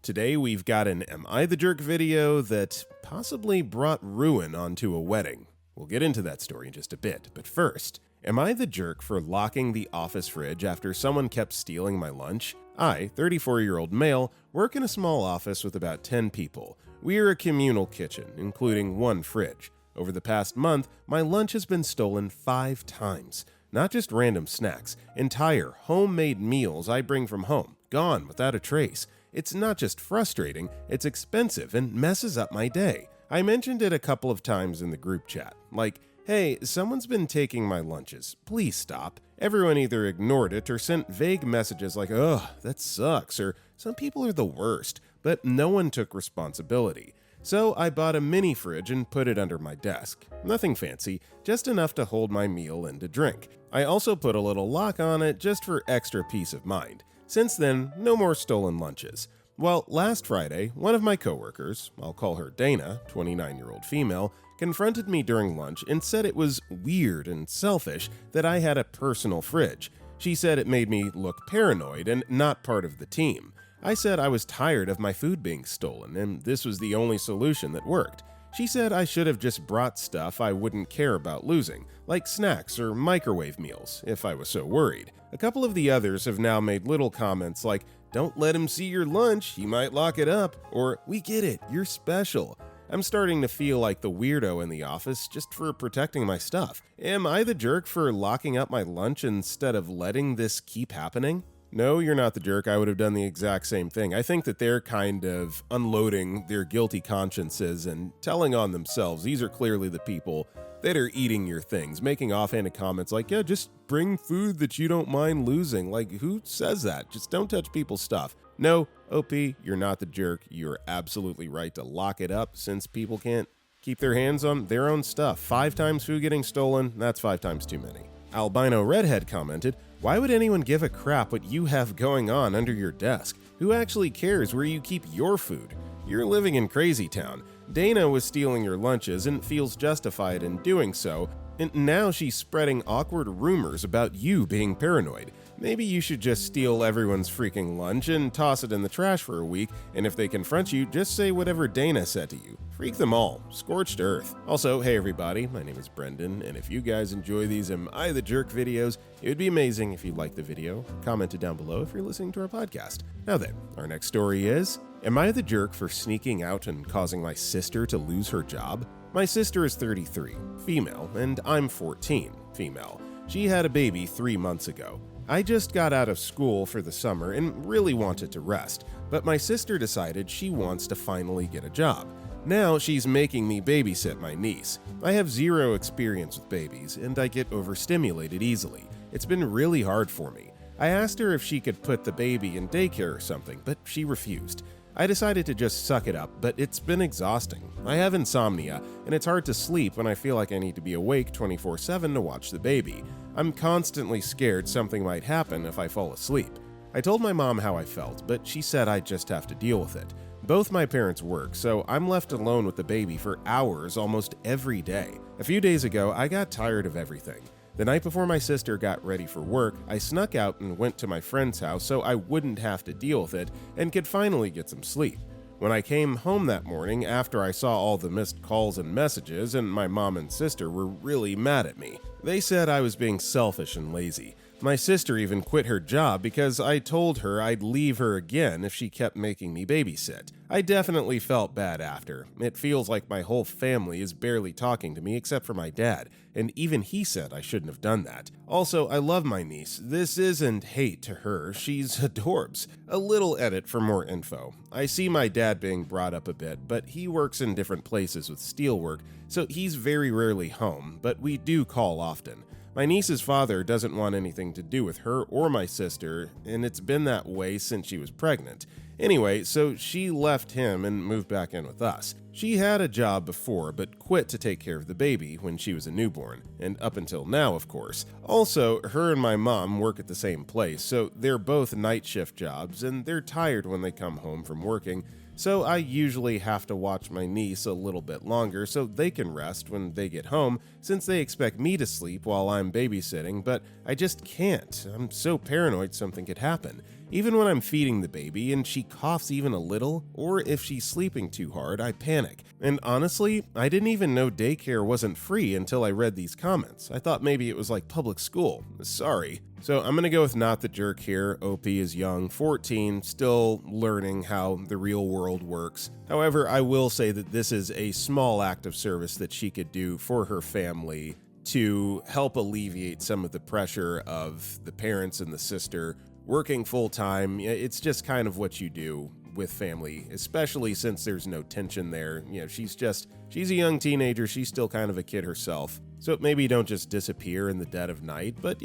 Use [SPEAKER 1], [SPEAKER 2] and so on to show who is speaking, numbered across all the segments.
[SPEAKER 1] Today we've got an Am I the Jerk video that possibly brought ruin onto a wedding. We'll get into that story in just a bit, but first, am I the jerk for locking the office fridge after someone kept stealing my lunch? I, 34-year-old male, work in a small office with about 10 people. We're a communal kitchen, including one fridge. Over the past month, my lunch has been stolen 5 times. Not just random snacks, entire homemade meals I bring from home, gone without a trace. It's not just frustrating, it's expensive and messes up my day. I mentioned it a couple of times in the group chat, like, hey, someone's been taking my lunches, please stop. Everyone either ignored it or sent vague messages like, ugh, that sucks, or some people are the worst, but no one took responsibility. So I bought a mini fridge and put it under my desk. Nothing fancy, just enough to hold my meal and to drink. I also put a little lock on it just for extra peace of mind. Since then, no more stolen lunches. Well, last Friday, one of my coworkers, I'll call her Dana, 29-year-old female, confronted me during lunch and said it was weird and selfish that I had a personal fridge. She said it made me look paranoid and not part of the team. I said I was tired of my food being stolen, and this was the only solution that worked. She said I should have just brought stuff I wouldn't care about losing, like snacks or microwave meals, if I was so worried. A couple of the others have now made little comments like, don't let him see your lunch, he might lock it up, or we get it, you're special. I'm starting to feel like the weirdo in the office just for protecting my stuff. Am I the jerk for locking up my lunch instead of letting this keep happening? No, you're not the jerk. I would have done the exact same thing. I think that they're kind of unloading their guilty consciences and telling on themselves. These are clearly the people that are eating your things, making offhanded comments like, yeah, just bring food that you don't mind losing. Like, who says that? Just don't touch people's stuff. No, OP, you're not the jerk. You're absolutely right to lock it up since people can't keep their hands on their own stuff. 5 times food getting stolen, that's 5 times too many. Albino Redhead commented, why would anyone give a crap what you have going on under your desk? Who actually cares where you keep your food? You're living in crazy town. Dana was stealing your lunches and feels justified in doing so, and now she's spreading awkward rumors about you being paranoid. Maybe you should just steal everyone's freaking lunch and toss it in the trash for a week, and if they confront you, just say whatever Dana said to you. Freak them all. Scorched earth. Also, hey everybody, my name is Brendan, and if you guys enjoy these Am I the Jerk videos, it would be amazing if you liked the video, commented down below if you're listening to our podcast. Now then, our next story is, am I the jerk for sneaking out and causing my sister to lose her job? My sister is 33, female, and I'm 14, female. She had a baby 3 months ago. I just got out of school for the summer and really wanted to rest, but my sister decided she wants to finally get a job. Now she's making me babysit my niece. I have 0 experience with babies, and I get overstimulated easily. It's been really hard for me. I asked her if she could put the baby in daycare or something, but she refused. I decided to just suck it up, but it's been exhausting. I have insomnia, and it's hard to sleep when I feel like I need to be awake 24/7 to watch the baby. I'm constantly scared something might happen if I fall asleep. I told my mom how I felt, but she said I'd just have to deal with it. Both my parents work, so I'm left alone with the baby for hours almost every day. A few days ago, I got tired of everything. The night before my sister got ready for work, I snuck out and went to my friend's house so I wouldn't have to deal with it and could finally get some sleep. When I came home that morning after I saw all the missed calls and messages, and my mom and sister were really mad at me. They said I was being selfish and lazy. My sister even quit her job because I told her I'd leave her again if she kept making me babysit. I definitely felt bad after. It feels like my whole family is barely talking to me except for my dad, and even he said I shouldn't have done that. Also, I love my niece. This isn't hate to her, she's adorbs. A little edit for more info. I see my dad being brought up a bit, but he works in different places with steelwork, so he's very rarely home, but we do call often. My niece's father doesn't want anything to do with her or my sister, and it's been that way since she was pregnant. Anyway, so she left him and moved back in with us. She had a job before, but quit to take care of the baby when she was a newborn, and up until now, of course. Also, her and my mom work at the same place, so they're both night shift jobs, and they're tired when they come home from working, so I usually have to watch my niece a little bit longer so they can rest when they get home, since they expect me to sleep while I'm babysitting, but I just can't. I'm so paranoid something could happen. Even when I'm feeding the baby and she coughs even a little, or if she's sleeping too hard, I panic. And honestly, I didn't even know daycare wasn't free until I read these comments. I thought maybe it was like public school. Sorry. So I'm gonna go with not the jerk here. OP is young, 14, still learning how the real world works. However, I will say that this is a small act of service that she could do for her family to help alleviate some of the pressure of the parents and the sister working full time. It's just kind of what you do with family, especially since there's no tension there. She's a young teenager. She's still kind of a kid herself. So maybe don't just disappear in the dead of night, but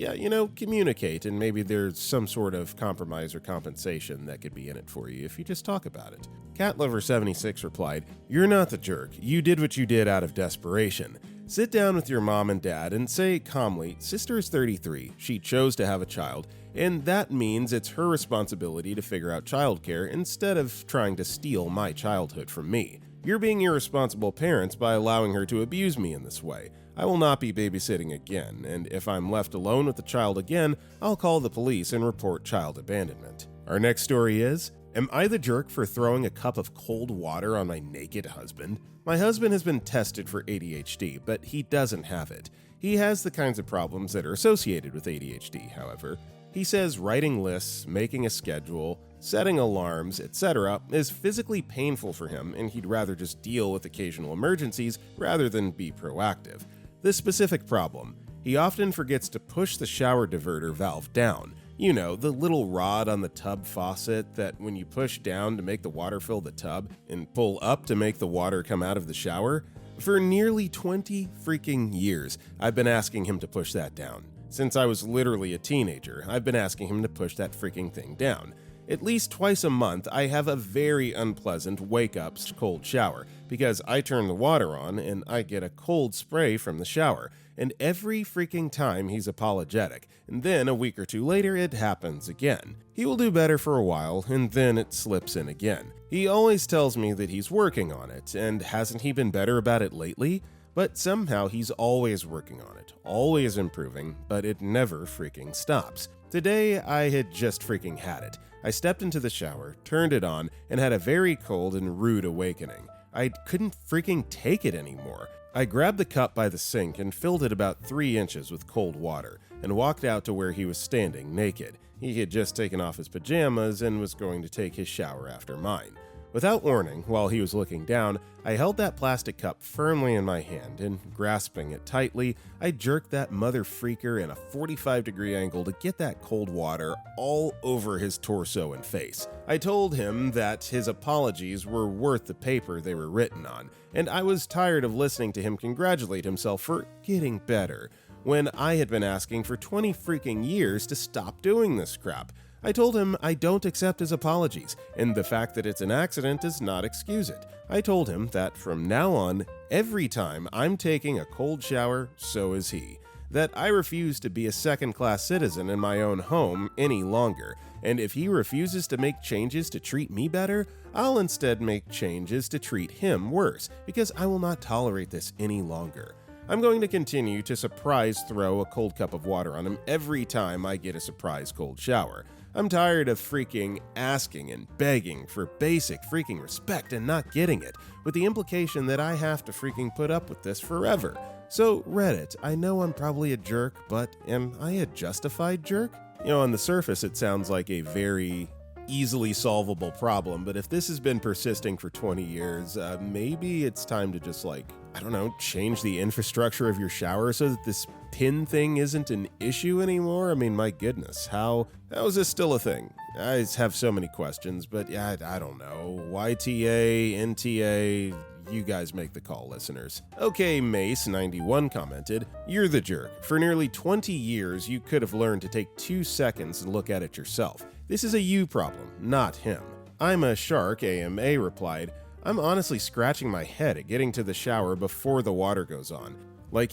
[SPEAKER 1] communicate, and maybe there's some sort of compromise or compensation that could be in it for you if you just talk about it. CatLover76 replied, "You're not the jerk. You did what you did out of desperation. Sit down with your mom and dad and say calmly, sister is 33, she chose to have a child, and that means it's her responsibility to figure out childcare instead of trying to steal my childhood from me. You're being irresponsible parents by allowing her to abuse me in this way. I will not be babysitting again, and if I'm left alone with the child again, I'll call the police and report child abandonment." Our next story is, am I the jerk for throwing a cup of cold water on my naked husband? My husband has been tested for ADHD, but he doesn't have it. He has the kinds of problems that are associated with ADHD, however. He says writing lists, making a schedule, setting alarms, etc. is physically painful for him, and he'd rather just deal with occasional emergencies rather than be proactive. This specific problem, he often forgets to push the shower diverter valve down. The little rod on the tub faucet that when you push down to make the water fill the tub and pull up to make the water come out of the shower. For nearly 20 freaking years, I've been asking him to push that down. Since I was literally a teenager, I've been asking him to push that freaking thing down. At least twice a month, I have a very unpleasant wake-up cold shower because I turn the water on and I get a cold spray from the shower. And every freaking time he's apologetic, and then a week or two later it happens again. He will do better for a while, and then it slips in again. He always tells me that he's working on it, and hasn't he been better about it lately? But somehow he's always working on it, always improving, but it never freaking stops. Today, I had just freaking had it. I stepped into the shower, turned it on, and had a very cold and rude awakening. I couldn't freaking take it anymore. I grabbed the cup by the sink and filled it about 3 inches with cold water, and walked out to where he was standing naked. He had just taken off his pajamas and was going to take his shower after mine. Without warning, while he was looking down, I held that plastic cup firmly in my hand, and grasping it tightly, I jerked that mother freaker in a 45-degree angle to get that cold water all over his torso and face. I told him that his apologies were worth the paper they were written on, and I was tired of listening to him congratulate himself for getting better, when I had been asking for 20 freaking years to stop doing this crap. I told him I don't accept his apologies, and the fact that it's an accident does not excuse it. I told him that from now on, every time I'm taking a cold shower, so is he. That I refuse to be a second-class citizen in my own home any longer, and if he refuses to make changes to treat me better, I'll instead make changes to treat him worse, because I will not tolerate this any longer. I'm going to continue to surprise throw a cold cup of water on him every time I get a surprise cold shower. I'm tired of freaking asking and begging for basic freaking respect and not getting it, with the implication that I have to freaking put up with this forever. So Reddit, I know I'm probably a jerk, but am I a justified jerk? On the surface it sounds like a very easily solvable problem, but if this has been persisting for 20 years, maybe it's time to just change the infrastructure of your shower so that this pin thing isn't an issue anymore. I mean, my goodness, how is this still a thing? I have so many questions, but yeah, I don't know. YTA, NTA, you guys make the call, listeners. Okay, Mace91 commented, "You're the jerk. For nearly 20 years, you could have learned to take 2 seconds and look at it yourself. This is a you problem, not him." I'm a Shark AMA replied, "I'm honestly scratching my head at getting to the shower before the water goes on.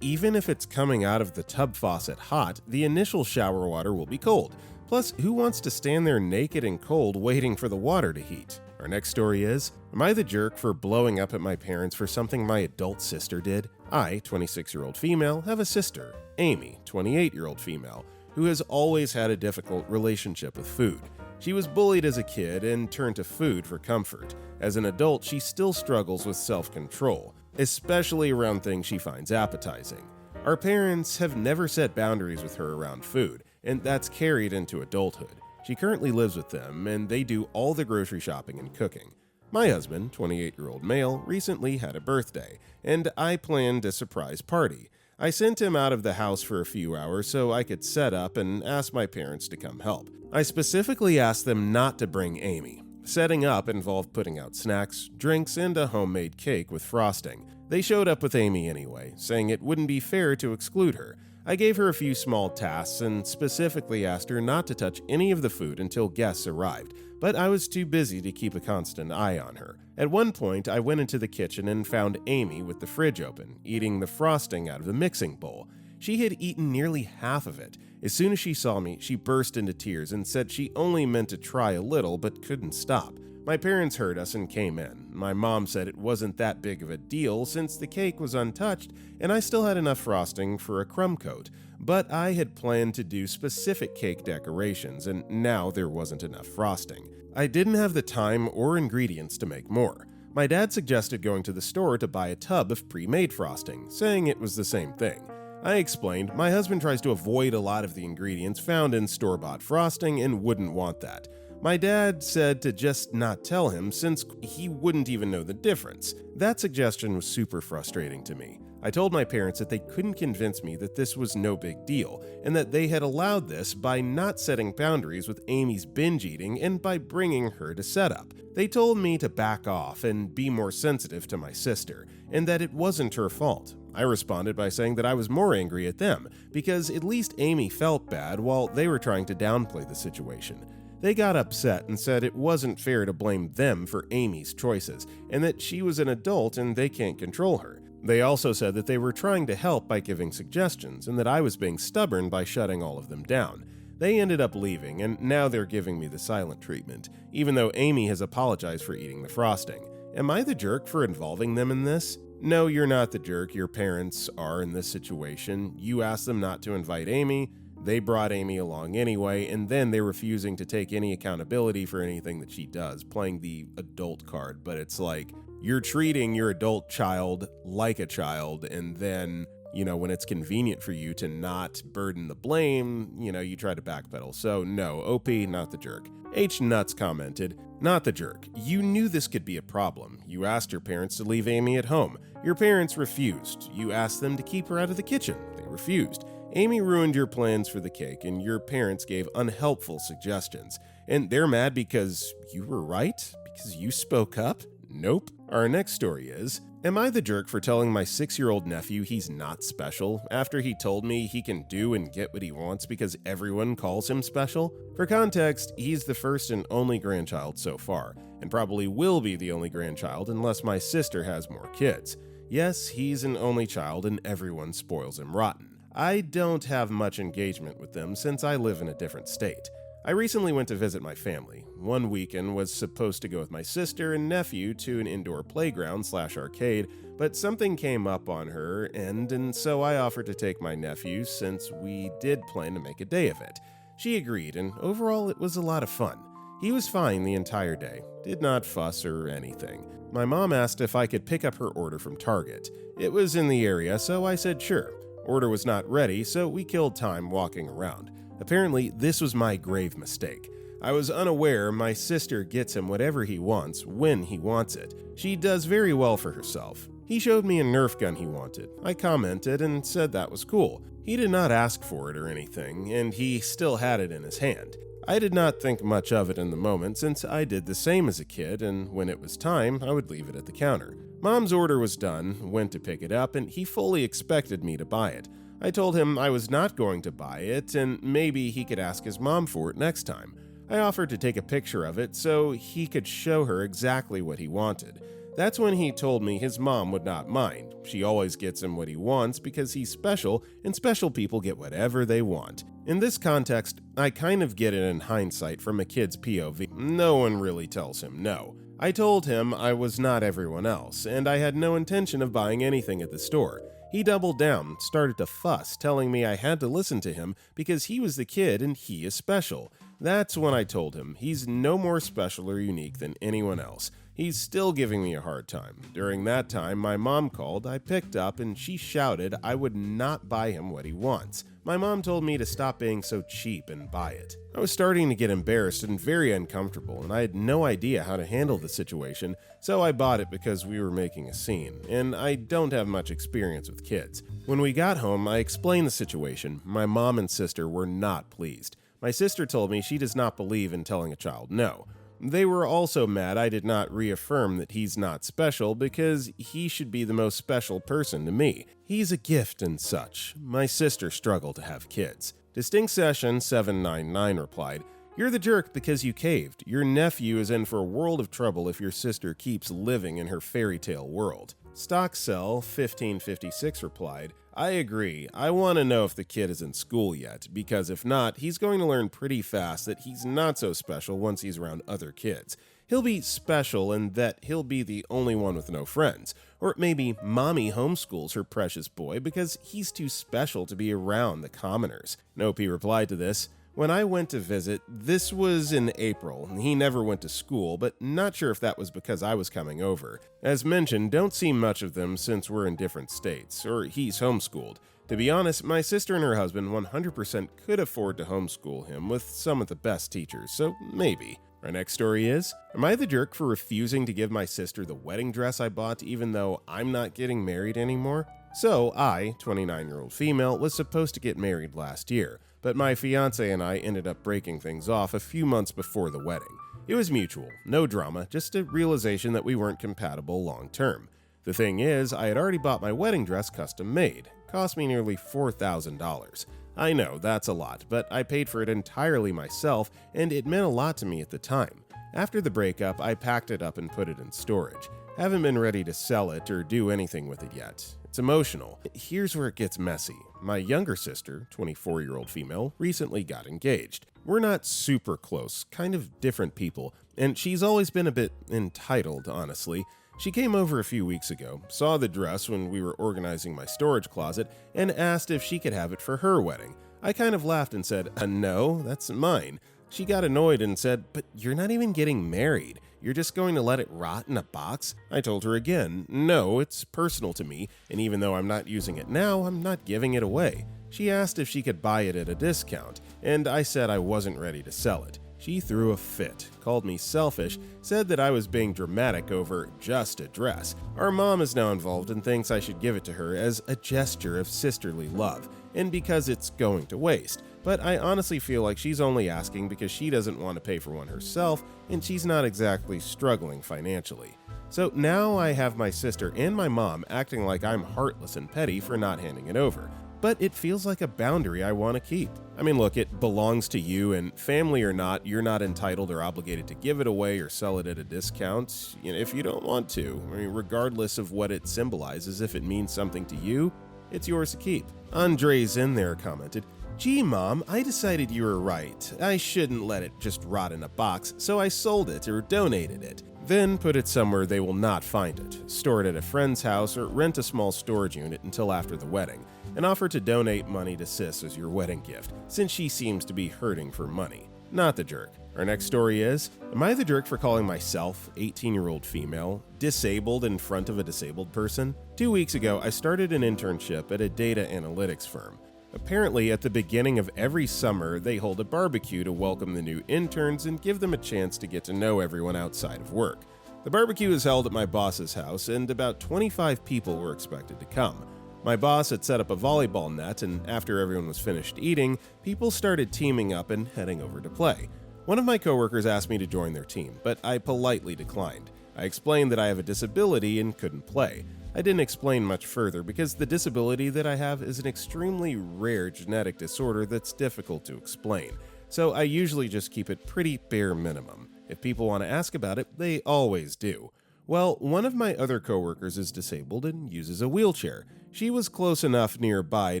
[SPEAKER 1] Even if it's coming out of the tub faucet hot, the initial shower water will be cold. Plus, who wants to stand there naked and cold waiting for the water to heat?" Our next story is, am I the jerk for blowing up at my parents for something my adult sister did? I, 26-year-old female, have a sister, Amy, 28-year-old female, who has always had a difficult relationship with food. She was bullied as a kid and turned to food for comfort. As an adult, she still struggles with self-control, especially around things she finds appetizing. Our parents have never set boundaries with her around food, and that's carried into adulthood. She currently lives with them, and they do all the grocery shopping and cooking. My husband, 28-year-old male, recently had a birthday, and I planned a surprise party. I sent him out of the house for a few hours so I could set up and ask my parents to come help. I specifically asked them not to bring Amy. Setting up involved putting out snacks, drinks, and a homemade cake with frosting. They showed up with Amy anyway, saying it wouldn't be fair to exclude her. I gave her a few small tasks and specifically asked her not to touch any of the food until guests arrived, but I was too busy to keep a constant eye on her. At one point, I went into the kitchen and found Amy with the fridge open, eating the frosting out of the mixing bowl. She had eaten nearly half of it. As soon as she saw me, she burst into tears and said she only meant to try a little but couldn't stop. My parents heard us and came in. My mom said it wasn't that big of a deal since the cake was untouched and I still had enough frosting for a crumb coat, but I had planned to do specific cake decorations and now there wasn't enough frosting. I didn't have the time or ingredients to make more. My dad suggested going to the store to buy a tub of pre-made frosting, saying it was the same thing. I explained my husband tries to avoid a lot of the ingredients found in store-bought frosting and wouldn't want that. My dad said to just not tell him since he wouldn't even know the difference. That suggestion was super frustrating to me. I told my parents that they couldn't convince me that this was no big deal, and that they had allowed this by not setting boundaries with Amy's binge eating and by bringing her to setup. They told me to back off and be more sensitive to my sister, and that it wasn't her fault. I responded by saying that I was more angry at them, because at least Amy felt bad while they were trying to downplay the situation. They got upset and said it wasn't fair to blame them for Amy's choices, and that she was an adult and they can't control her. They also said that they were trying to help by giving suggestions, and that I was being stubborn by shutting all of them down. They ended up leaving, and now they're giving me the silent treatment, even though Amy has apologized for eating the frosting. Am I the jerk for involving them in this? No, you're not the jerk. Your parents are in this situation. You asked them not to invite Amy. They brought Amy along anyway, and then they're refusing to take any accountability for anything that she does, playing the adult card. But it's like, you're treating your adult child like a child, and then, when it's convenient for you to not burden the blame, you try to backpedal. So no, OP, not the jerk. H Nuts commented, not the jerk. You knew this could be a problem. You asked your parents to leave Amy at home. Your parents refused. You asked them to keep her out of the kitchen. They refused. Amy ruined your plans for the cake, and your parents gave unhelpful suggestions. And they're mad because you were right? Because you spoke up? Nope. Our next story is, am I the jerk for telling my 6-year-old nephew he's not special after he told me he can do and get what he wants because everyone calls him special? For context, he's the first and only grandchild so far, and probably will be the only grandchild unless my sister has more kids. Yes, he's an only child and everyone spoils him rotten. I don't have much engagement with them since I live in a different state. I recently went to visit my family. One weekend was supposed to go with my sister and nephew to an indoor playground/arcade, but something came up on her end, and so I offered to take my nephew since we did plan to make a day of it. She agreed, and overall it was a lot of fun. He was fine the entire day, did not fuss or anything. My mom asked if I could pick up her order from Target. It was in the area, so I said sure. Order was not ready, so we killed time walking around. Apparently, this was my grave mistake. I was unaware my sister gets him whatever he wants, when he wants it. She does very well for herself. He showed me a Nerf gun he wanted. I commented and said that was cool. He did not ask for it or anything, and he still had it in his hand. I did not think much of it in the moment since I did the same as a kid, and when it was time, I would leave it at the counter. Mom's order was done, went to pick it up, and he fully expected me to buy it. I told him I was not going to buy it, and maybe he could ask his mom for it next time. I offered to take a picture of it so he could show her exactly what he wanted. That's when he told me his mom would not mind. She always gets him what he wants because he's special, and special people get whatever they want. In this context, I kind of get it in hindsight from a kid's POV. No one really tells him no. I told him I was not everyone else, and I had no intention of buying anything at the store. He doubled down, started to fuss, telling me I had to listen to him because he was the kid and he is special. That's when I told him he's no more special or unique than anyone else. He's still giving me a hard time. During that time, my mom called, I picked up, and she shouted I would not buy him what he wants. My mom told me to stop being so cheap and buy it. I was starting to get embarrassed and very uncomfortable, and I had no idea how to handle the situation, so I bought it because we were making a scene, and I don't have much experience with kids. When we got home, I explained the situation. My mom and sister were not pleased. My sister told me she does not believe in telling a child no. They were also mad I did not reaffirm that he's not special because he should be the most special person to me. He's a gift and such. My sister struggled to have kids. Distinct Session 799 replied, "You're the jerk because you caved. Your nephew is in for a world of trouble if your sister keeps living in her fairy tale world." Stockcell 1556 replied, "I agree. I want to know if the kid is in school yet, because if not, he's going to learn pretty fast that he's not so special once he's around other kids. He'll be special in that he'll be the only one with no friends. Or maybe mommy homeschools her precious boy because he's too special to be around the commoners." Nope replied to this, "When I went to visit, this was in April. He never went to school, but not sure if that was because I was coming over. As mentioned, don't see much of them since we're in different states, or he's homeschooled. To be honest, my sister and her husband 100% could afford to homeschool him with some of the best teachers, so maybe." Our next story is, am I the jerk for refusing to give my sister the wedding dress I bought even though I'm not getting married anymore? So I, 29-year-old female, was supposed to get married last year, but my fiance and I ended up breaking things off a few months before the wedding. It was mutual, no drama, just a realization that we weren't compatible long term. The thing is, I had already bought my wedding dress custom made. Cost me nearly $4,000. I know, that's a lot, but I paid for it entirely myself, and it meant a lot to me at the time. After the breakup, I packed it up and put it in storage. Haven't been ready to sell it or do anything with it yet. It's emotional. Here's where it gets messy. My younger sister, 24-year-old female, recently got engaged. We're not super close, kind of different people, and she's always been a bit entitled, honestly. She came over a few weeks ago, saw the dress when we were organizing my storage closet, and asked if she could have it for her wedding. I kind of laughed and said, no, that's mine. She got annoyed and said, but you're not even getting married. You're just going to let it rot in a box? I told her again, no, it's personal to me, and even though I'm not using it now, I'm not giving it away. She asked if she could buy it at a discount, and I said I wasn't ready to sell it. She threw a fit, called me selfish, said that I was being dramatic over just a dress. Our mom is now involved and thinks I should give it to her as a gesture of sisterly love, and because it's going to waste. But I honestly feel like she's only asking because she doesn't want to pay for one herself, and she's not exactly struggling financially. So now I have my sister and my mom acting like I'm heartless and petty for not handing it over. But it feels like a boundary I want to keep. I mean, look, it belongs to you, and family or not, you're not entitled or obligated to give it away or sell it at a discount, if you don't want to. I mean, regardless of what it symbolizes, if it means something to you, it's yours to keep. Andres in there commented, "Gee, Mom, I decided you were right. I shouldn't let it just rot in a box, so I sold it or donated it. Then put it somewhere they will not find it. Store it at a friend's house or rent a small storage unit until after the wedding, and offer to donate money to Sis as your wedding gift, since she seems to be hurting for money. Not the jerk." Our next story is, am I the jerk for calling myself, 18-year-old female, disabled in front of a disabled person? 2 weeks ago, I started an internship at a data analytics firm. Apparently, at the beginning of every summer, they hold a barbecue to welcome the new interns and give them a chance to get to know everyone outside of work. The barbecue is held at my boss's house, and about 25 people were expected to come. My boss had set up a volleyball net, and after everyone was finished eating, people started teaming up and heading over to play. One of my coworkers asked me to join their team, but I politely declined. I explained that I have a disability and couldn't play. I didn't explain much further because the disability that I have is an extremely rare genetic disorder that's difficult to explain, so I usually just keep it pretty bare minimum. If people want to ask about it, they always do. Well, one of my other coworkers is disabled and uses a wheelchair. She was close enough nearby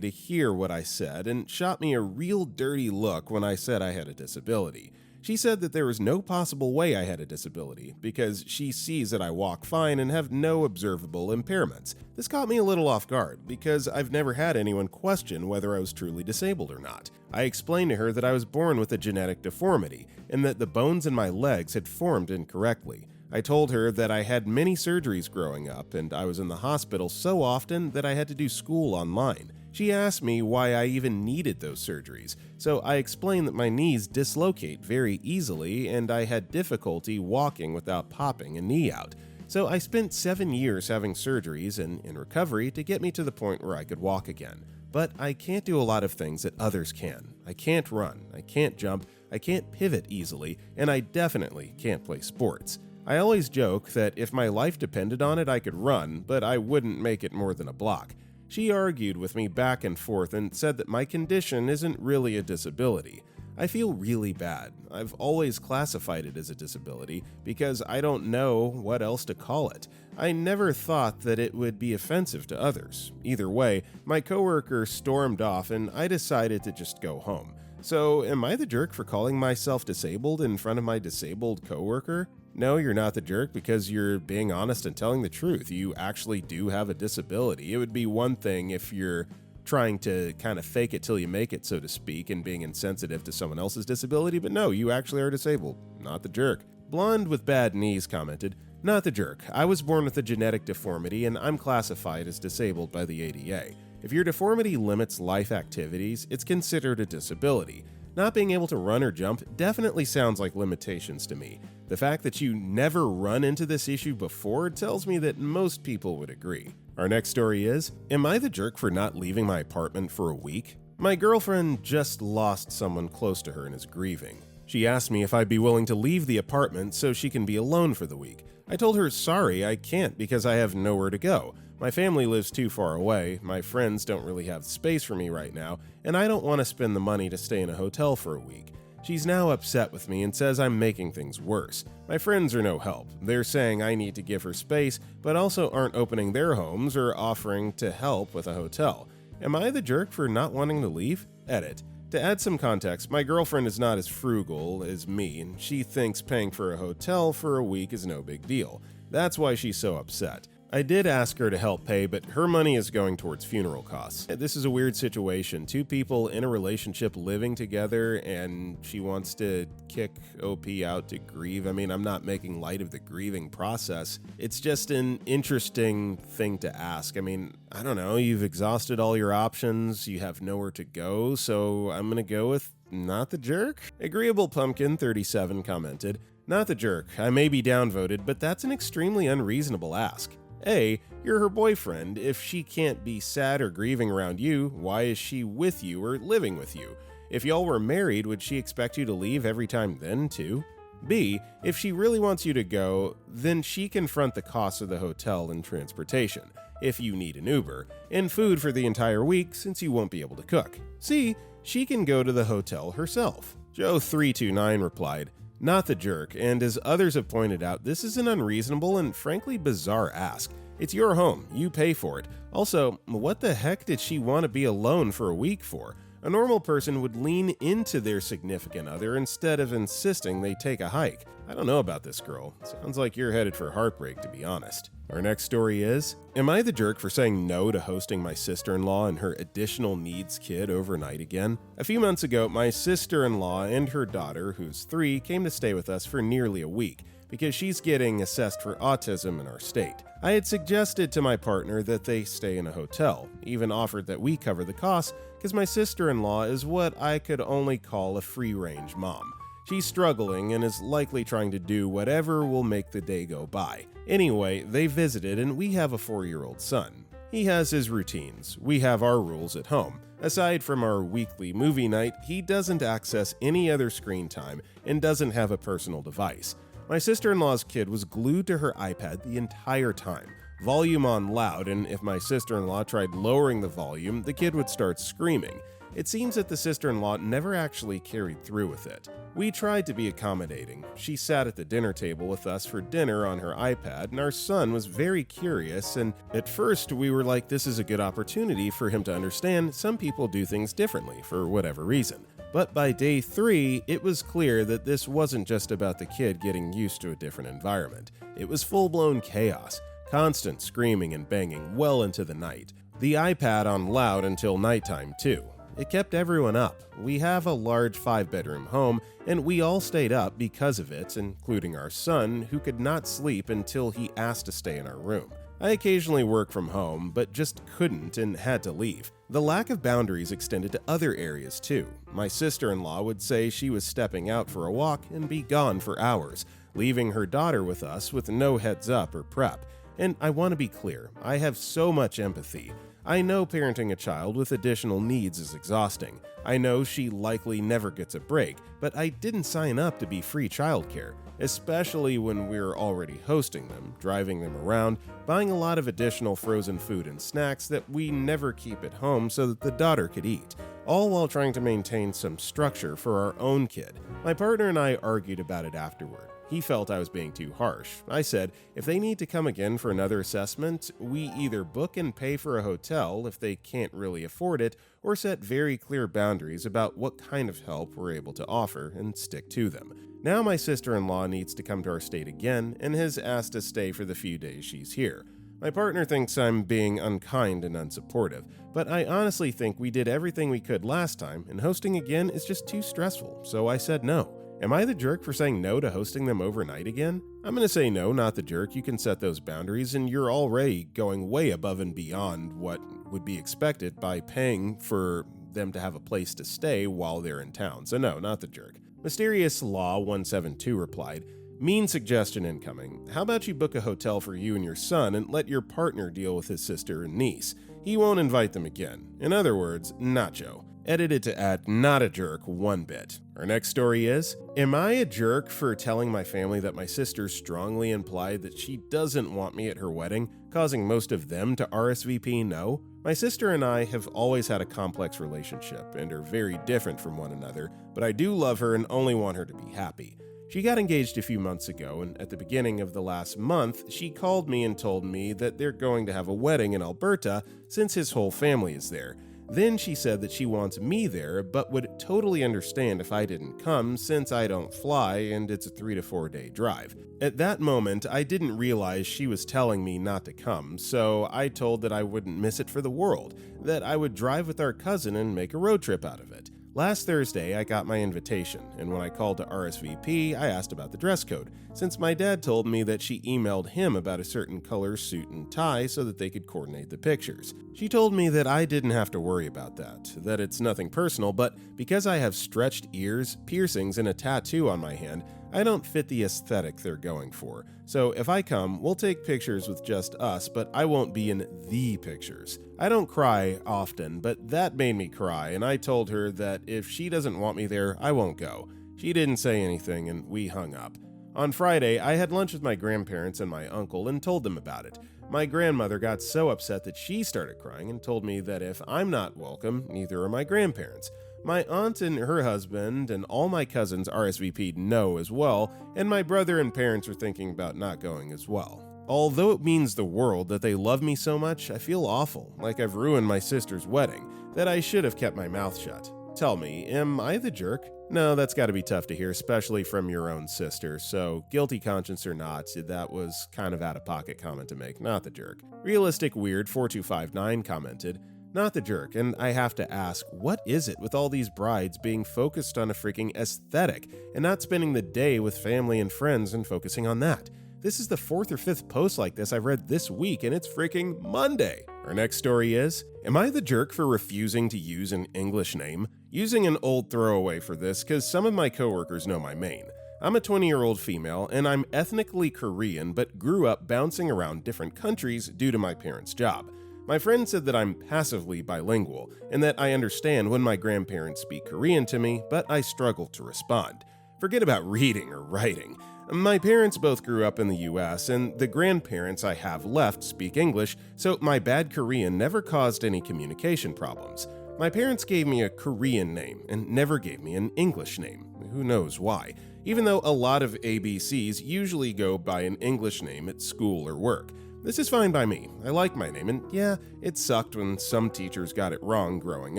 [SPEAKER 1] to hear what I said and shot me a real dirty look when I said I had a disability. She said that there was no possible way I had a disability because she sees that I walk fine and have no observable impairments. This caught me a little off guard because I've never had anyone question whether I was truly disabled or not. I explained to her that I was born with a genetic deformity and that the bones in my legs had formed incorrectly. I told her that I had many surgeries growing up and I was in the hospital so often that I had to do school online. She asked me why I even needed those surgeries, so I explained that my knees dislocate very easily and I had difficulty walking without popping a knee out. So I spent 7 years having surgeries and in recovery to get me to the point where I could walk again. But I can't do a lot of things that others can. I can't run, I can't jump, I can't pivot easily, and I definitely can't play sports. I always joke that if my life depended on it, I could run, but I wouldn't make it more than a block. She argued with me back and forth and said that my condition isn't really a disability. I feel really bad. I've always classified it as a disability because I don't know what else to call it. I never thought that it would be offensive to others. Either way, my coworker stormed off and I decided to just go home. So, am I the jerk for calling myself disabled in front of my disabled coworker? No, you're not the jerk because you're being honest and telling the truth. You actually do have a disability. It would be one thing if you're trying to kind of fake it till you make it, so to speak, and being insensitive to someone else's disability, but no, you actually are disabled. Not the jerk. Blonde with bad knees commented, not the jerk. I was born with a genetic deformity and I'm classified as disabled by the ADA. If your deformity limits life activities, it's considered a disability. Not being able to run or jump definitely sounds like limitations to me. The fact that you never run into this issue before tells me that most people would agree. Our next story is, am I the jerk for not leaving my apartment for a week? My girlfriend just lost someone close to her and is grieving. She asked me if I'd be willing to leave the apartment so she can be alone for the week. I told her, sorry, I can't because I have nowhere to go. My family lives too far away, my friends don't really have space for me right now, and I don't want to spend the money to stay in a hotel for a week. She's now upset with me and says I'm making things worse. My friends are no help. They're saying I need to give her space, but also aren't opening their homes or offering to help with a hotel. Am I the jerk for not wanting to leave? Edit. To add some context, my girlfriend is not as frugal as me, and she thinks paying for a hotel for a week is no big deal. That's why she's so upset. I did ask her to help pay, but her money is going towards funeral costs. This is a weird situation. Two people in a relationship living together, and she wants to kick OP out to grieve. I mean, I'm not making light of the grieving process. It's just an interesting thing to ask. I mean, I don't know. You've exhausted all your options. You have nowhere to go, so I'm going to go with not the jerk. Agreeable Pumpkin 37 commented, not the jerk. I may be downvoted, but that's an extremely unreasonable ask. A, you're her boyfriend. If she can't be sad or grieving around you, why is she with you or living with you? If y'all were married, would she expect you to leave every time then, too? B, if she really wants you to go, then she can front the costs of the hotel and transportation, if you need an Uber, and food for the entire week since you won't be able to cook. C, she can go to the hotel herself. Joe329 replied, not the jerk, and as others have pointed out, this is an unreasonable and frankly bizarre ask. It's your home, you pay for it. Also, what the heck did she want to be alone for a week for? A normal person would lean into their significant other instead of insisting they take a hike. I don't know about this girl. Sounds like you're headed for heartbreak, to be honest. Our next story is, am I the jerk for saying no to hosting my sister-in-law and her additional needs kid overnight again? A few months ago, my sister-in-law and her daughter, who's 3, came to stay with us for nearly a week because she's getting assessed for autism in our state. I had suggested to my partner that they stay in a hotel, even offered that we cover the costs because my sister-in-law is what I could only call a free-range mom. She's struggling and is likely trying to do whatever will make the day go by. Anyway, they visited and we have a 4-year-old son. He has his routines. We have our rules at home. Aside from our weekly movie night, he doesn't access any other screen time and doesn't have a personal device. My sister-in-law's kid was glued to her iPad the entire time, volume on loud, and if my sister-in-law tried lowering the volume, the kid would start screaming. It seems that the sister-in-law never actually carried through with it. We tried to be accommodating. She sat at the dinner table with us for dinner on her iPad, and our son was very curious, and at first we were like, this is a good opportunity for him to understand some people do things differently for whatever reason. But by day 3, it was clear that this wasn't just about the kid getting used to a different environment. It was full-blown chaos, constant screaming and banging well into the night. The iPad on loud until nighttime too. It kept everyone up. We have a large 5-bedroom home, and we all stayed up because of it, including our son, who could not sleep until he asked to stay in our room. I occasionally work from home, but just couldn't and had to leave. The lack of boundaries extended to other areas too. My sister-in-law would say she was stepping out for a walk and be gone for hours, leaving her daughter with us with no heads up or prep. And I want to be clear, I have so much empathy. I know parenting a child with additional needs is exhausting. I know she likely never gets a break, but I didn't sign up to be free childcare, especially when we're already hosting them, driving them around, buying a lot of additional frozen food and snacks that we never keep at home so that the daughter could eat, all while trying to maintain some structure for our own kid. My partner and I argued about it afterward. He felt I was being too harsh. I said, if they need to come again for another assessment, we either book and pay for a hotel if they can't really afford it, or set very clear boundaries about what kind of help we're able to offer and stick to them. Now my sister-in-law needs to come to our state again and has asked to stay for the few days she's here. My partner thinks I'm being unkind and unsupportive, but I honestly think we did everything we could last time, and hosting again is just too stressful, so I said no. Am I the jerk for saying no to hosting them overnight again? I'm going to say no, not the jerk. You can set those boundaries, and you're already going way above and beyond what would be expected by paying for them to have a place to stay while they're in town. So no, not the jerk. Mysterious Law 172 replied, mean suggestion incoming. How about you book a hotel for you and your son and let your partner deal with his sister and niece? He won't invite them again. In other words, Nacho. Edited to add not a jerk one bit. Our next story is, am I a jerk for telling my family that my sister strongly implied that she doesn't want me at her wedding, causing most of them to RSVP no? My sister and I have always had a complex relationship and are very different from one another, but I do love her and only want her to be happy. She got engaged a few months ago, and at the beginning of the last month, she called me and told me that they're going to have a wedding in Alberta since his whole family is there. Then she said that she wants me there, but would totally understand if I didn't come since I don't fly and it's a 3 to 4 day drive. At that moment, I didn't realize she was telling me not to come, so I told that I wouldn't miss it for the world, that I would drive with our cousin and make a road trip out of it. Last Thursday, I got my invitation, and when I called to RSVP, I asked about the dress code, since my dad told me that she emailed him about a certain color suit and tie so that they could coordinate the pictures. She told me that I didn't have to worry about that it's nothing personal, but because I have stretched ears, piercings, and a tattoo on my hand, I don't fit the aesthetic they're going for. So if I come, we'll take pictures with just us, but I won't be in the pictures. I don't cry often, but that made me cry, and I told her that if she doesn't want me there, I won't go. She didn't say anything, and we hung up. On Friday, I had lunch with my grandparents and my uncle and told them about it. My grandmother got so upset that she started crying and told me that if I'm not welcome, neither are my grandparents. My aunt and her husband and all my cousins RSVP'd no as well, and my brother and parents are thinking about not going as well. Although it means the world that they love me so much, I feel awful, like I've ruined my sister's wedding, that I should have kept my mouth shut. Tell me, am I the jerk? No, that's gotta be tough to hear, especially from your own sister, so guilty conscience or not, that was kind of out-of-pocket comment to make, not the jerk. Realistic Weird 4259 commented, not the jerk, and I have to ask, what is it with all these brides being focused on a freaking aesthetic and not spending the day with family and friends and focusing on that? This is the 4th or 5th post like this I've read this week, and it's freaking Monday. Our next story is, am I the jerk for refusing to use an English name? Using an old throwaway for this because some of my coworkers know my main. I'm a 20-year-old female, and I'm ethnically Korean but grew up bouncing around different countries due to my parents' job. My friend said that I'm passively bilingual, and that I understand when my grandparents speak Korean to me, but I struggle to respond. Forget about reading or writing. My parents both grew up in the US, and the grandparents I have left speak English, so my bad Korean never caused any communication problems. My parents gave me a Korean name and never gave me an English name. Who knows why? Even though a lot of ABCs usually go by an English name at school or work. This is fine by me. I like my name, and yeah, it sucked when some teachers got it wrong growing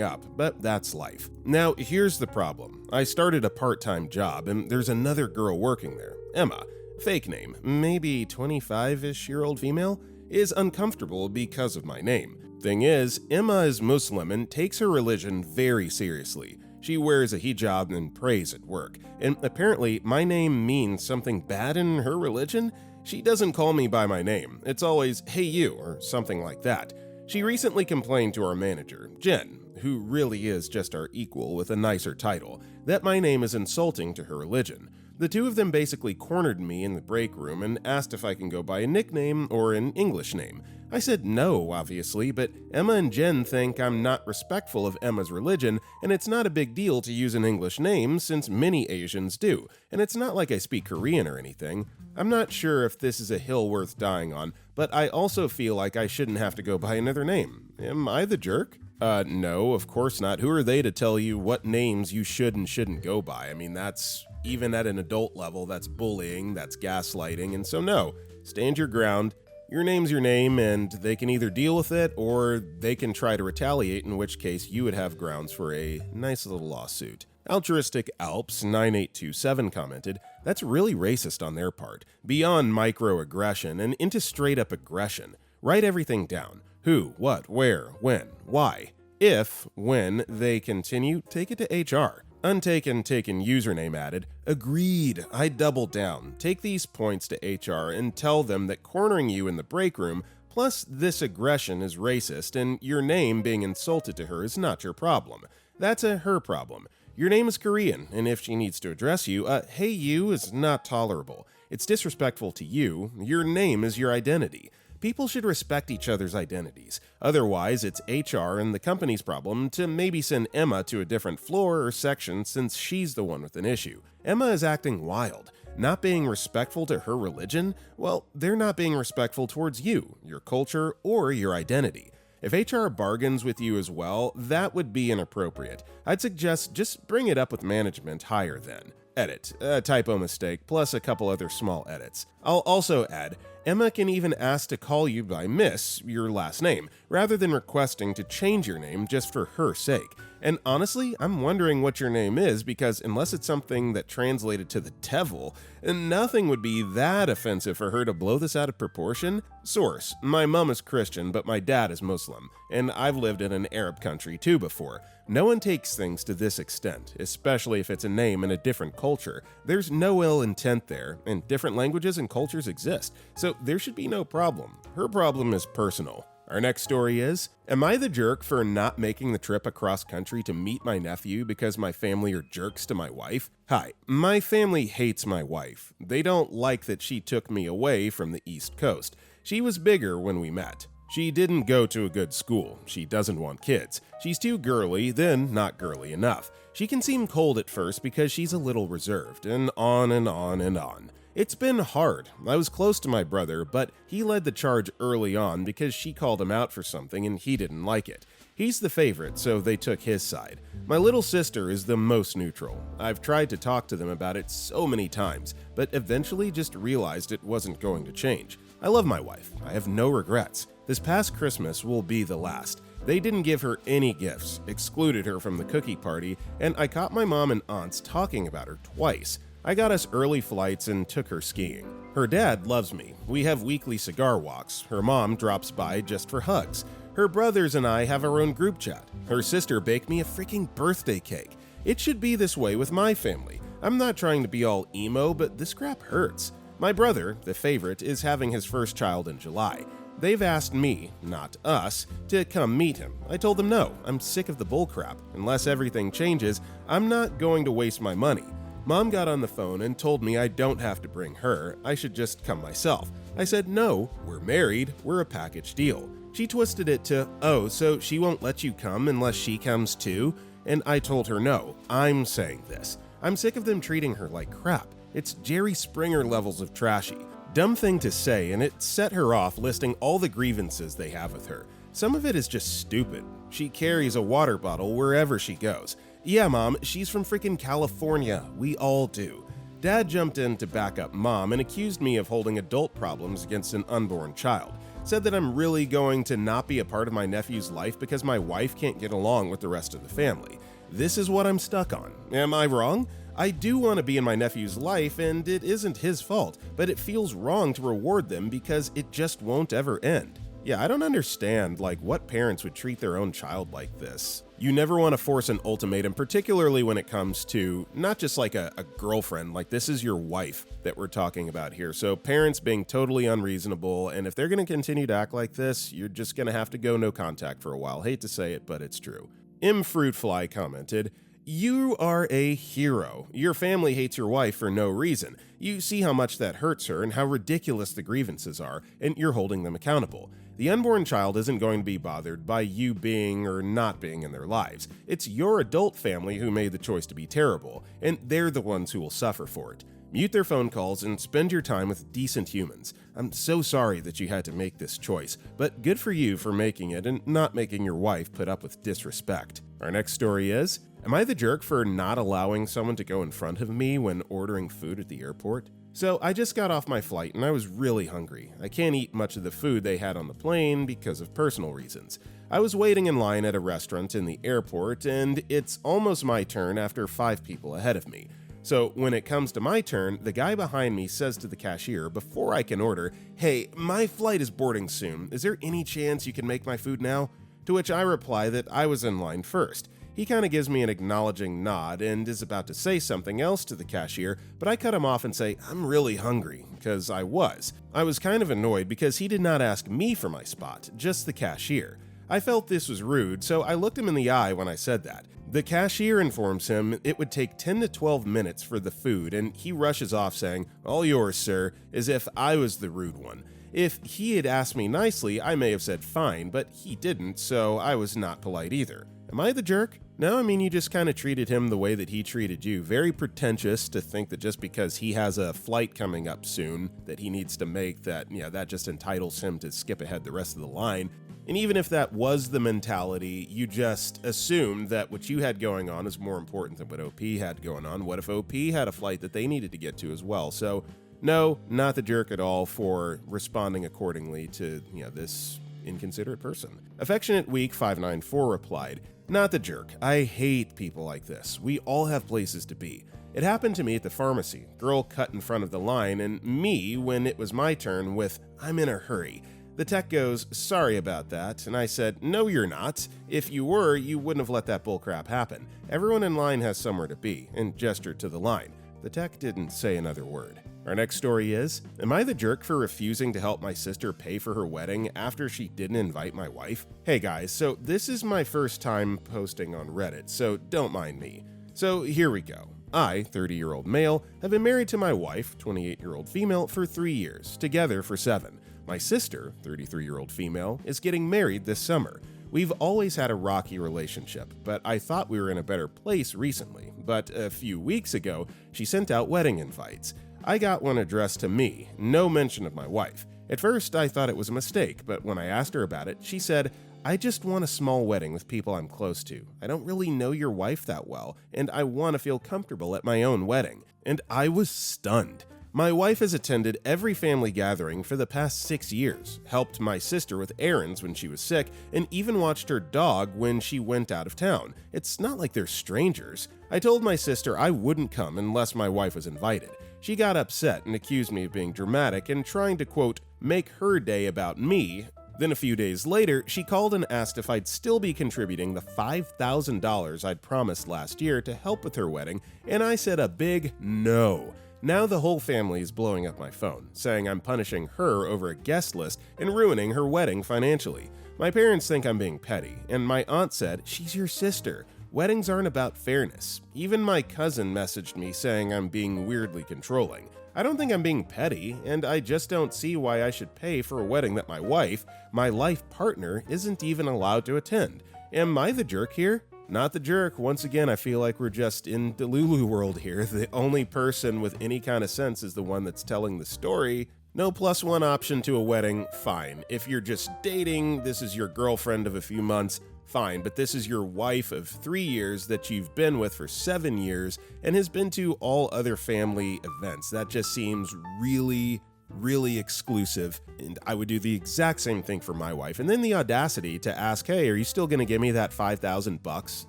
[SPEAKER 1] up, but that's life. Now, here's the problem. I started a part-time job, and there's another girl working there, Emma, fake name, maybe 25-ish-year-old female, is uncomfortable because of my name. Thing is, Emma is Muslim and takes her religion very seriously. She wears a hijab and prays at work, and apparently my name means something bad in her religion. She doesn't call me by my name. It's always, hey you, or something like that. She recently complained to our manager, Jen, who really is just our equal with a nicer title, that my name is insulting to her religion. The two of them basically cornered me in the break room and asked if I can go by a nickname or an English name. I said no, obviously, but Emma and Jen think I'm not respectful of Emma's religion, and it's not a big deal to use an English name since many Asians do, and it's not like I speak Korean or anything. I'm not sure if this is a hill worth dying on, but I also feel like I shouldn't have to go by another name. Am I the jerk? No, of course not. Who are they to tell you what names you should and shouldn't go by? I mean, that's, even at an adult level, that's bullying, that's gaslighting, and so no, stand your ground. Your name's your name, and they can either deal with it, or they can try to retaliate, in which case you would have grounds for a nice little lawsuit. Altruistic Alps 9827 commented, that's really racist on their part, beyond microaggression and into straight-up aggression. Write everything down. Who, what, where, when, why. If, when they continue, take it to HR. Taken username added, agreed, I double down. Take these points to HR and tell them that cornering you in the break room, plus this aggression is racist, and your name being insulted to her is not your problem. That's a her problem. Your name is Korean, and if she needs to address you, hey you is not tolerable. It's disrespectful to you. Your name is your identity. People should respect each other's identities. Otherwise, it's HR and the company's problem to maybe send Emma to a different floor or section since she's the one with an issue. Emma is acting wild. Not being respectful to her religion? Well, they're not being respectful towards you, your culture, or your identity. If HR bargains with you as well, that would be inappropriate. I'd suggest just bring it up with management higher then. Edit, a typo mistake, plus a couple other small edits. I'll also add, Emma can even ask to call you by Miss, your last name, rather than requesting to change your name just for her sake. And honestly, I'm wondering what your name is because unless it's something that translated to the devil, nothing would be that offensive for her to blow this out of proportion. Source, my mom is Christian, but my dad is Muslim, and I've lived in an Arab country too before. No one takes things to this extent, especially if it's a name in a different culture. There's no ill intent there, and different languages and cultures exist, so there should be no problem. Her problem is personal. Our next story is, am I the jerk for not making the trip across country to meet my nephew because my family are jerks to my wife? Hi, my family hates my wife. They don't like that she took me away from the East Coast. She was bigger when we met. She didn't go to a good school. She doesn't want kids. She's too girly, then not girly enough. She can seem cold at first because she's a little reserved, and on and on and on. It's been hard. I was close to my brother, but he led the charge early on because she called him out for something and he didn't like it. He's the favorite, so they took his side. My little sister is the most neutral. I've tried to talk to them about it so many times, but eventually just realized it wasn't going to change. I love my wife. I have no regrets. This past Christmas will be the last. They didn't give her any gifts, excluded her from the cookie party, and I caught my mom and aunts talking about her twice. I got us early flights and took her skiing. Her dad loves me. We have weekly cigar walks. Her mom drops by just for hugs. Her brothers and I have our own group chat. Her sister baked me a freaking birthday cake. It should be this way with my family. I'm not trying to be all emo, but this crap hurts. My brother, the favorite, is having his first child in July. They've asked me, not us, to come meet him. I told them no, I'm sick of the bullcrap. Unless everything changes, I'm not going to waste my money. Mom got on the phone and told me I don't have to bring her, I should just come myself. I said no, we're married, we're a package deal. She twisted it to, oh, so she won't let you come unless she comes too? And I told her no, I'm saying this. I'm sick of them treating her like crap. It's Jerry Springer levels of trashy. Dumb thing to say, and it set her off listing all the grievances they have with her. Some of it is just stupid. She carries a water bottle wherever she goes. Yeah, Mom, she's from freaking California. We all do. Dad jumped in to back up Mom and accused me of holding adult problems against an unborn child. said that I'm really going to not be a part of my nephew's life because my wife can't get along with the rest of the family. This is what I'm stuck on. Am I wrong? I do want to be in my nephew's life, and it isn't his fault, but it feels wrong to reward them because it just won't ever end. Yeah, I don't understand, what parents would treat their own child like this. You never want to force an ultimatum, particularly when it comes to not just a girlfriend, this is your wife that we're talking about here. So parents being totally unreasonable, and if they're going to continue to act like this, you're just going to have to go no contact for a while. Hate to say it, but it's true. Fruitfly commented, "You are a hero. Your family hates your wife for no reason. You see how much that hurts her and how ridiculous the grievances are, and you're holding them accountable. The unborn child isn't going to be bothered by you being or not being in their lives. It's your adult family who made the choice to be terrible, and they're the ones who will suffer for it. Mute their phone calls and spend your time with decent humans. I'm so sorry that you had to make this choice, but good for you for making it and not making your wife put up with disrespect." Our next story is, am I the jerk for not allowing someone to go in front of me when ordering food at the airport? So I just got off my flight and I was really hungry. I can't eat much of the food they had on the plane because of personal reasons. I was waiting in line at a restaurant in the airport, and it's almost my turn after 5 people ahead of me. So when it comes to my turn, the guy behind me says to the cashier before I can order, "Hey, my flight is boarding soon. Is there any chance you can make my food now?" To which I reply that I was in line first. He kind of gives me an acknowledging nod and is about to say something else to the cashier, but I cut him off and say, "I'm really hungry," because I was. I was kind of annoyed because he did not ask me for my spot, just the cashier. I felt this was rude, so I looked him in the eye when I said that. The cashier informs him it would take 10 to 12 minutes for the food, and he rushes off saying, "All yours, sir," as if I was the rude one. If he had asked me nicely, I may have said fine, but he didn't, so I was not polite either. Am I the jerk? No, I mean, you just kind of treated him the way that he treated you. Very pretentious to think that just because he has a flight coming up soon that he needs to make that just entitles him to skip ahead the rest of the line. And even if that was the mentality, you just assumed that what you had going on is more important than what OP had going on. What if OP had a flight that they needed to get to as well? So no, not the jerk at all for responding accordingly to this inconsiderate person. Affectionate Week 594 replied, "Not the jerk. I hate people like this. We all have places to be. It happened to me at the pharmacy. Girl cut in front of the line, and me when it was my turn with, 'I'm in a hurry.' The tech goes, 'Sorry about that,' and I said, 'No, you're not. If you were, you wouldn't have let that bullcrap happen. Everyone in line has somewhere to be,' and gestured to the line. The tech didn't say another word." Our next story is, am I the jerk for refusing to help my sister pay for her wedding after she didn't invite my wife? Hey guys, so this is my first time posting on Reddit, so don't mind me. So here we go. I, 30-year-old male, have been married to my wife, 28-year-old female, for 3 years, together for 7. My sister, 33-year-old female, is getting married this summer. We've always had a rocky relationship, but I thought we were in a better place recently. But a few weeks ago, she sent out wedding invites. I got one addressed to me, no mention of my wife. At first, I thought it was a mistake, but when I asked her about it, she said, "I just want a small wedding with people I'm close to. I don't really know your wife that well, and I want to feel comfortable at my own wedding." And I was stunned. My wife has attended every family gathering for the past 6 years, helped my sister with errands when she was sick, and even watched her dog when she went out of town. It's not like they're strangers. I told my sister I wouldn't come unless my wife was invited. She got upset and accused me of being dramatic and trying to, quote, "make her day about me." Then a few days later, she called and asked if I'd still be contributing the $5,000 I'd promised last year to help with her wedding, and I said a big no. Now the whole family is blowing up my phone, saying I'm punishing her over a guest list and ruining her wedding financially. My parents think I'm being petty, and my aunt said, "She's your sister. Weddings aren't about fairness." Even my cousin messaged me saying I'm being weirdly controlling. I don't think I'm being petty, and I just don't see why I should pay for a wedding that my wife, my life partner, isn't even allowed to attend. Am I the jerk here? Not the jerk. Once again, I feel like we're just in Delulu world here. The only person with any kind of sense is the one that's telling the story. No +1 option to a wedding, fine. If you're just dating, this is your girlfriend of a few months, fine, but this is your wife of 3 years that you've been with for 7 years and has been to all other family events. That just seems really, really exclusive, and I would do the exact same thing for my wife. And then the audacity to ask, hey, are you still gonna give me that $5,000?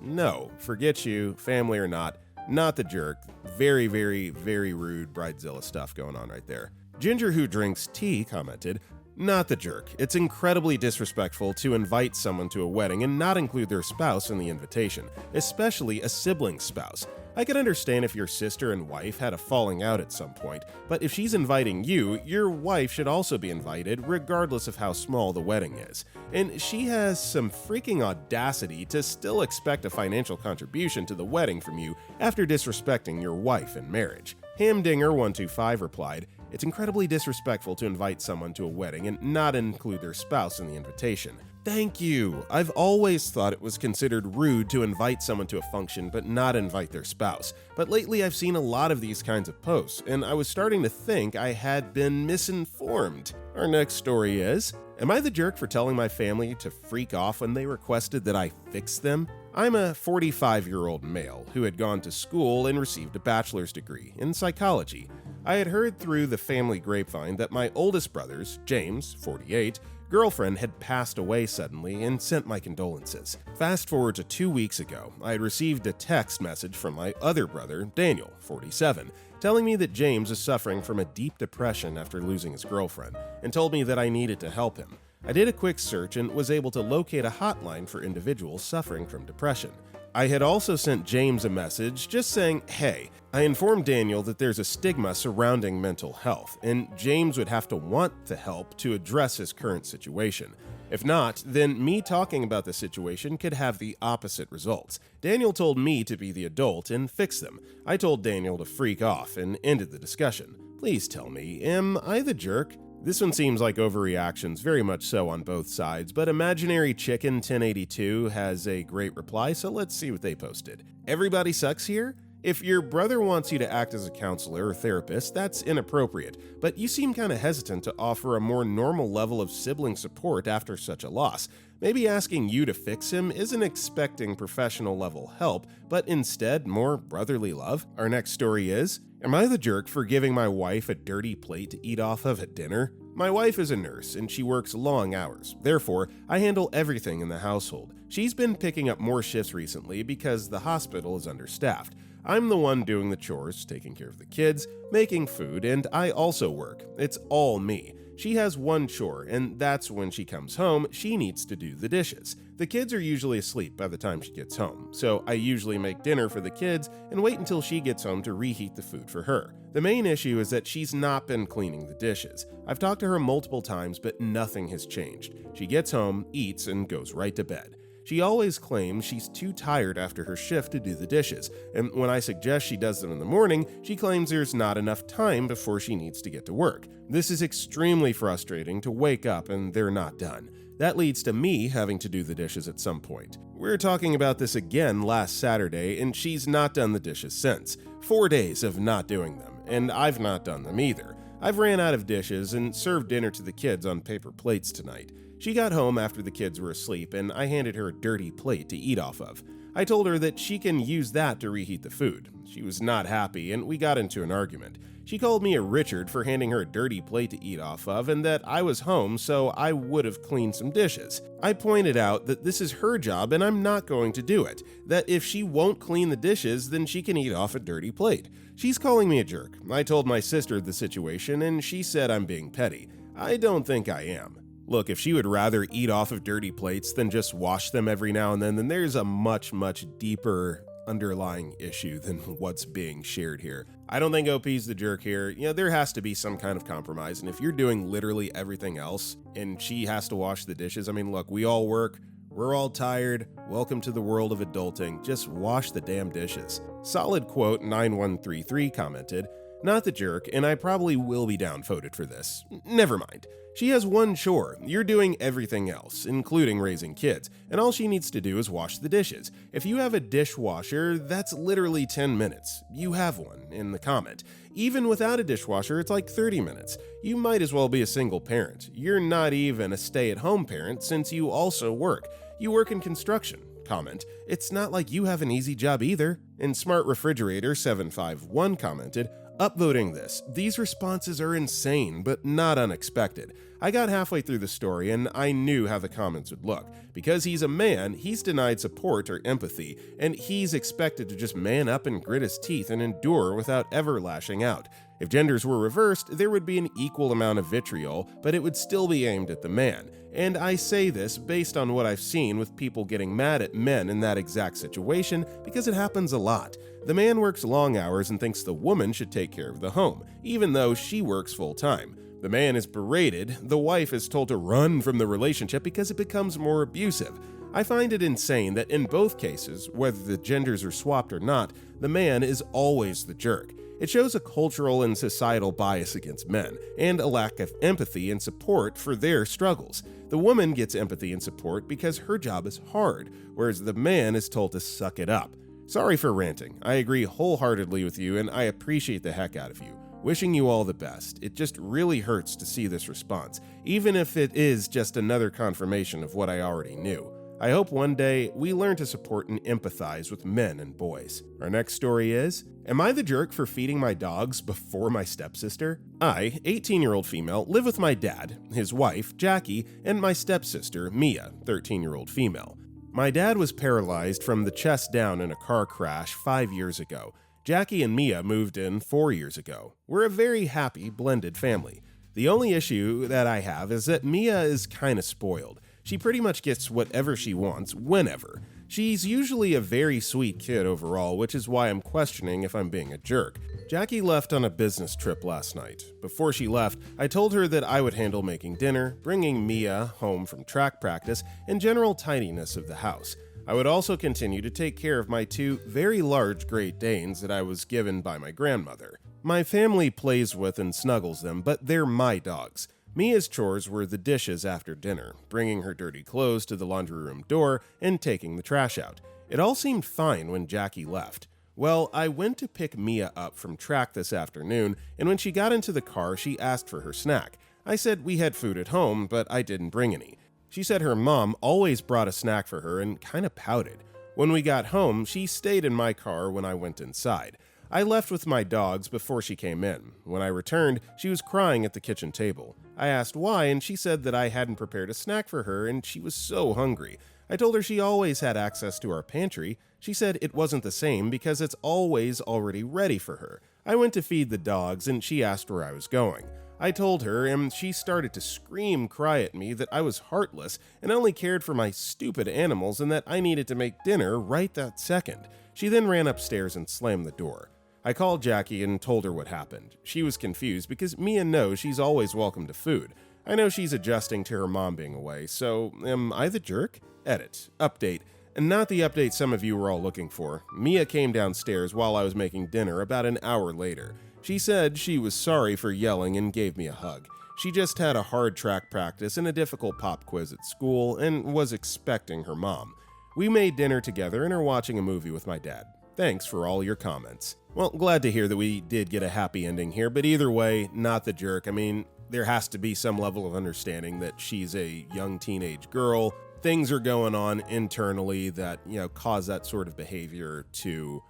[SPEAKER 1] No, forget you, family or not the jerk. Very, very, very rude bridezilla stuff going on right there. Ginger Who Drinks Tea commented, not the jerk. It's incredibly disrespectful to invite someone to a wedding and not include their spouse in the invitation, especially a sibling spouse. I can understand if your sister and wife had a falling out at some point, but if she's inviting you, your wife should also be invited regardless of how small the wedding is. And she has some freaking audacity to still expect a financial contribution to the wedding from you after disrespecting your wife in marriage. Hamdinger125 replied, it's incredibly disrespectful to invite someone to a wedding and not include their spouse in the invitation. Thank you. I've always thought it was considered rude to invite someone to a function but not invite their spouse. But lately I've seen a lot of these kinds of posts, and I was starting to think I had been misinformed. Our next story is, am I the jerk for telling my family to freak off when they requested that I fix them? I'm a 45-year-old male who had gone to school and received a bachelor's degree in psychology. I had heard through the family grapevine that my oldest brother's, James, 48, girlfriend had passed away suddenly and sent my condolences. Fast forward to 2 weeks ago, I had received a text message from my other brother, Daniel, 47, telling me that James is suffering from a deep depression after losing his girlfriend, and told me that I needed to help him. I did a quick search and was able to locate a hotline for individuals suffering from depression. I had also sent James a message just saying, hey, I informed Daniel that there's a stigma surrounding mental health, and James would have to want to help to address his current situation. If not, then me talking about the situation could have the opposite results. Daniel told me to be the adult and fix them. I told Daniel to freak off and ended the discussion. Please tell me, am I the jerk? This one seems like overreactions, very much so on both sides, but Imaginary Chicken 1082 has a great reply, so let's see what they posted. Everybody sucks here? If your brother wants you to act as a counselor or therapist, that's inappropriate, but you seem kind of hesitant to offer a more normal level of sibling support after such a loss. Maybe asking you to fix him isn't expecting professional level help, but instead more brotherly love. Our next story is, am I the jerk for giving my wife a dirty plate to eat off of at dinner? My wife is a nurse and she works long hours. Therefore, I handle everything in the household. She's been picking up more shifts recently because the hospital is understaffed. I'm the one doing the chores, taking care of the kids, making food, and I also work. It's all me. She has one chore, and that's when she comes home, she needs to do the dishes. The kids are usually asleep by the time she gets home, so I usually make dinner for the kids and wait until she gets home to reheat the food for her. The main issue is that she's not been cleaning the dishes. I've talked to her multiple times, but nothing has changed. She gets home, eats, and goes right to bed. She always claims she's too tired after her shift to do the dishes, and when I suggest she does them in the morning, she claims there's not enough time before she needs to get to work. This is extremely frustrating to wake up and they're not done. That leads to me having to do the dishes at some point. We were talking about this again last Saturday, and she's not done the dishes since. 4 days of not doing them, and I've not done them either. I've ran out of dishes and served dinner to the kids on paper plates tonight. She got home after the kids were asleep, and I handed her a dirty plate to eat off of. I told her that she can use that to reheat the food. She was not happy, and we got into an argument. She called me a Richard for handing her a dirty plate to eat off of, and that I was home, so I would have cleaned some dishes. I pointed out that this is her job, and I'm not going to do it. That if she won't clean the dishes, then she can eat off a dirty plate. She's calling me a jerk. I told my sister the situation, and she said I'm being petty. I don't think I am. Look, if she would rather eat off of dirty plates than just wash them every now and then there's a much, much deeper underlying issue than what's being shared here. I don't think OP's the jerk here. There has to be some kind of compromise, and if you're doing literally everything else and she has to wash the dishes, look, we all work, we're all tired, welcome to the world of adulting, just wash the damn dishes. Solid Quote 9133 commented, not the jerk, and I probably will be downvoted for this. Never mind. She has one chore. You're doing everything else, including raising kids, and all she needs to do is wash the dishes. If you have a dishwasher, that's literally 10 minutes. You have one, in the comment. Even without a dishwasher, it's like 30 minutes. You might as well be a single parent. You're not even a stay-at-home parent since you also work. You work in construction. Comment, it's not like you have an easy job either. And Smart Refrigerator 751 commented, Upvoting this, these responses are insane, but not unexpected. I got halfway through the story and I knew how the comments would look. Because he's a man, he's denied support or empathy, and he's expected to just man up and grit his teeth and endure without ever lashing out. If genders were reversed, there would be an equal amount of vitriol, but it would still be aimed at the man. And I say this based on what I've seen with people getting mad at men in that exact situation, because it happens a lot. The man works long hours and thinks the woman should take care of the home, even though she works full-time. The man is berated, the wife is told to run from the relationship because it becomes more abusive. I find it insane that in both cases, whether the genders are swapped or not, the man is always the jerk. It shows a cultural and societal bias against men, and a lack of empathy and support for their struggles. The woman gets empathy and support because her job is hard, whereas the man is told to suck it up. Sorry for ranting. I agree wholeheartedly with you, and I appreciate the heck out of you. Wishing you all the best. It just really hurts to see this response, even if it is just another confirmation of what I already knew. I hope one day we learn to support and empathize with men and boys. Our next story is, am I the jerk for feeding my dogs before my stepsister? I, 18-year-old female, live with my dad, his wife, Jackie, and my stepsister, Mia, 13-year-old female. My dad was paralyzed from the chest down in a car crash 5 years ago. Jackie and Mia moved in 4 years ago. We're a very happy, blended family. The only issue that I have is that Mia is kinda spoiled. She pretty much gets whatever she wants, whenever. She's usually a very sweet kid overall, which is why I'm questioning if I'm being a jerk. Jackie left on a business trip last night. Before she left, I told her that I would handle making dinner, bringing Mia home from track practice, and general tidiness of the house. I would also continue to take care of my 2 very large Great Danes that I was given by my grandmother. My family plays with and snuggles them, but they're my dogs. Mia's chores were the dishes after dinner, bringing her dirty clothes to the laundry room door, and taking the trash out. It all seemed fine when Jackie left. Well, I went to pick Mia up from track this afternoon, and when she got into the car, she asked for her snack. I said we had food at home, but I didn't bring any. She said her mom always brought a snack for her and kinda pouted. When we got home, she stayed in my car when I went inside. I left with my dogs before she came in. When I returned, she was crying at the kitchen table. I asked why, and she said that I hadn't prepared a snack for her and she was so hungry. I told her she always had access to our pantry. She said it wasn't the same because it's always already ready for her. I went to feed the dogs and she asked where I was going. I told her, and she started to cry at me that I was heartless and only cared for my stupid animals and that I needed to make dinner right that second. She then ran upstairs and slammed the door. I called Jackie and told her what happened. She was confused because Mia knows she's always welcome to food. I know she's adjusting to her mom being away, so am I the jerk? Edit. Update. And not the update some of you were all looking for. Mia came downstairs while I was making dinner about an hour later. She said she was sorry for yelling and gave me a hug. She just had a hard track practice and a difficult pop quiz at school and was expecting her mom. We made dinner together and are watching a movie with my dad. Thanks for all your comments. Well, glad to hear that we did get a happy ending here, but either way, not the jerk. I mean, there has to be some level of understanding that she's a young teenage girl. Things are going on internally that, cause that sort of behavior to,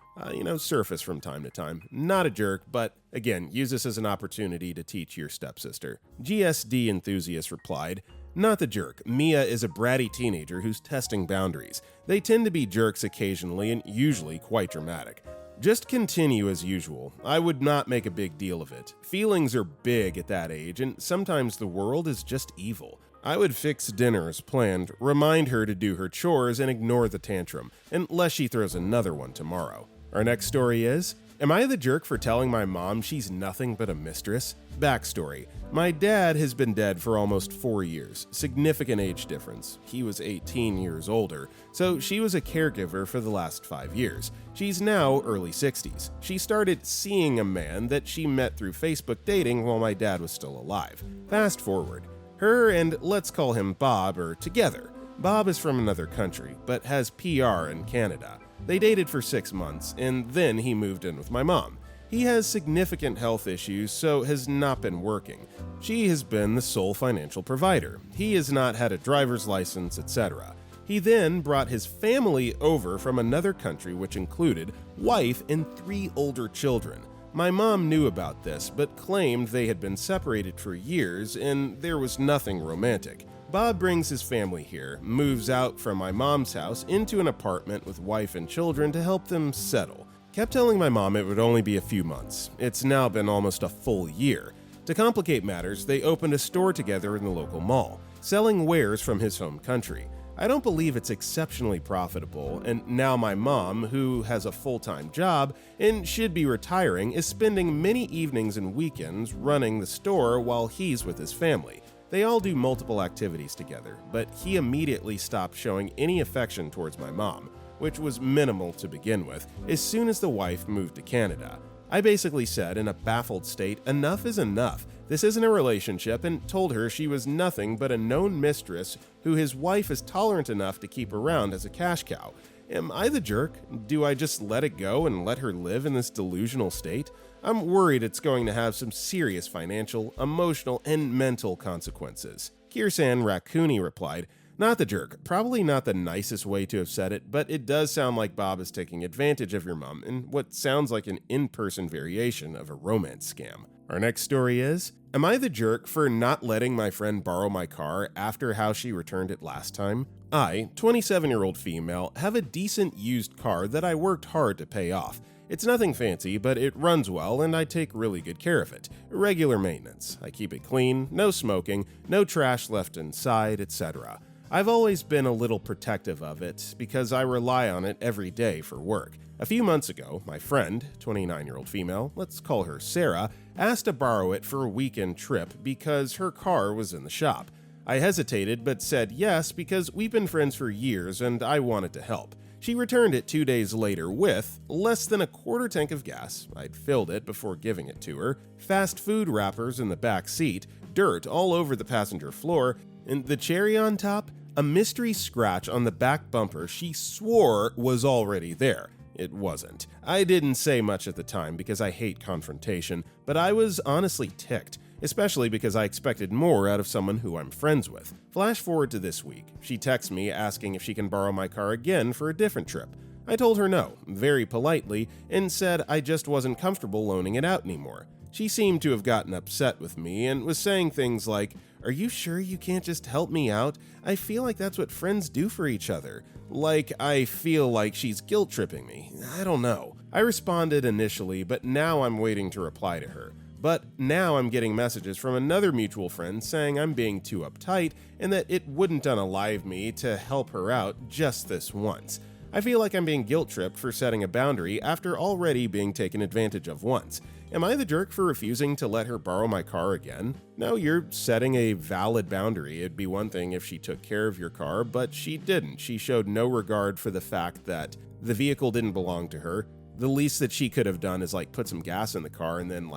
[SPEAKER 1] surface from time to time. Not a jerk, but again, use this as an opportunity to teach your stepsister. GSD Enthusiast replied, not the jerk. Mia is a bratty teenager who's testing boundaries. They tend to be jerks occasionally and usually quite dramatic. Just continue as usual. I would not make a big deal of it. Feelings are big at that age, and sometimes the world is just evil. I would fix dinner as planned, remind her to do her chores, and ignore the tantrum, unless she throws another one tomorrow. Our next story is, am I the jerk for telling my mom she's nothing but a mistress? Backstory. My dad has been dead for almost 4 years, significant age difference. He was 18 years older, so she was a caregiver for the last 5 years. She's now early 60s. She started seeing a man that she met through Facebook dating while my dad was still alive. Fast forward. Her and let's call him Bob are together. Bob is from another country, but has PR in Canada. They dated for 6 months, and then he moved in with my mom. He has significant health issues, so has not been working. She has been the sole financial provider. He has not had a driver's license, etc. He then brought his family over from another country, which included wife and 3 older children. My mom knew about this, but claimed they had been separated for years and there was nothing romantic. Bob brings his family here, moves out from my mom's house into an apartment with wife and children to help them settle. Kept telling my mom it would only be a few months. It's now been almost a full year. To complicate matters, they opened a store together in the local mall, selling wares from his home country. I don't believe it's exceptionally profitable, and now my mom, who has a full-time job and should be retiring, is spending many evenings and weekends running the store while he's with his family. They all do multiple activities together, but he immediately stopped showing any affection towards my mom, which was minimal to begin with, as soon as the wife moved to Canada. I basically said in a baffled state, enough is enough. This isn't a relationship, and told her she was nothing but a known mistress who his wife is tolerant enough to keep around as a cash cow. Am I the jerk? Do I just let it go and let her live in this delusional state? I'm worried it's going to have some serious financial, emotional, and mental consequences. Kirsan Raccoony replied, "Not the jerk. Probably not the nicest way to have said it, but it does sound like Bob is taking advantage of your mom in what sounds like an in-person variation of a romance scam." Our next story is, am I the jerk for not letting my friend borrow my car after how she returned it last time? I, 27-year-old female, have a decent used car that I worked hard to pay off. It's nothing fancy, but it runs well and I take really good care of it. Regular maintenance. I keep it clean, no smoking, no trash left inside, etc. I've always been a little protective of it because I rely on it every day for work. A few months ago, my friend, 29-year-old female, let's call her Sarah, asked to borrow it for a weekend trip because her car was in the shop. I hesitated but said yes because we've been friends for years and I wanted to help. She returned it 2 days later with less than a quarter tank of gas, I'd filled it before giving it to her, fast food wrappers in the back seat, dirt all over the passenger floor, and the cherry on top, a mystery scratch on the back bumper she swore was already there. It wasn't. I didn't say much at the time because I hate confrontation, but I was honestly ticked, especially because I expected more out of someone who I'm friends with. Flash forward to this week. She texts me asking if she can borrow my car again for a different trip. I told her no, very politely, and said I just wasn't comfortable loaning it out anymore. She seemed to have gotten upset with me and was saying things like, "Are you sure you can't just help me out? I feel like that's what friends do for each other." Like I feel like she's guilt-tripping me. I don't know. I responded initially, but now I'm waiting to reply to her. But now I'm getting messages from another mutual friend saying I'm being too uptight and that it wouldn't unalive me to help her out just this once. I feel like I'm being guilt-tripped for setting a boundary after already being taken advantage of once. Am I the jerk for refusing to let her borrow my car again? No, you're setting a valid boundary. It'd be one thing if she took care of your car, but she didn't. She showed no regard for the fact that the vehicle didn't belong to her. The least that she could have done is put some gas in the car and then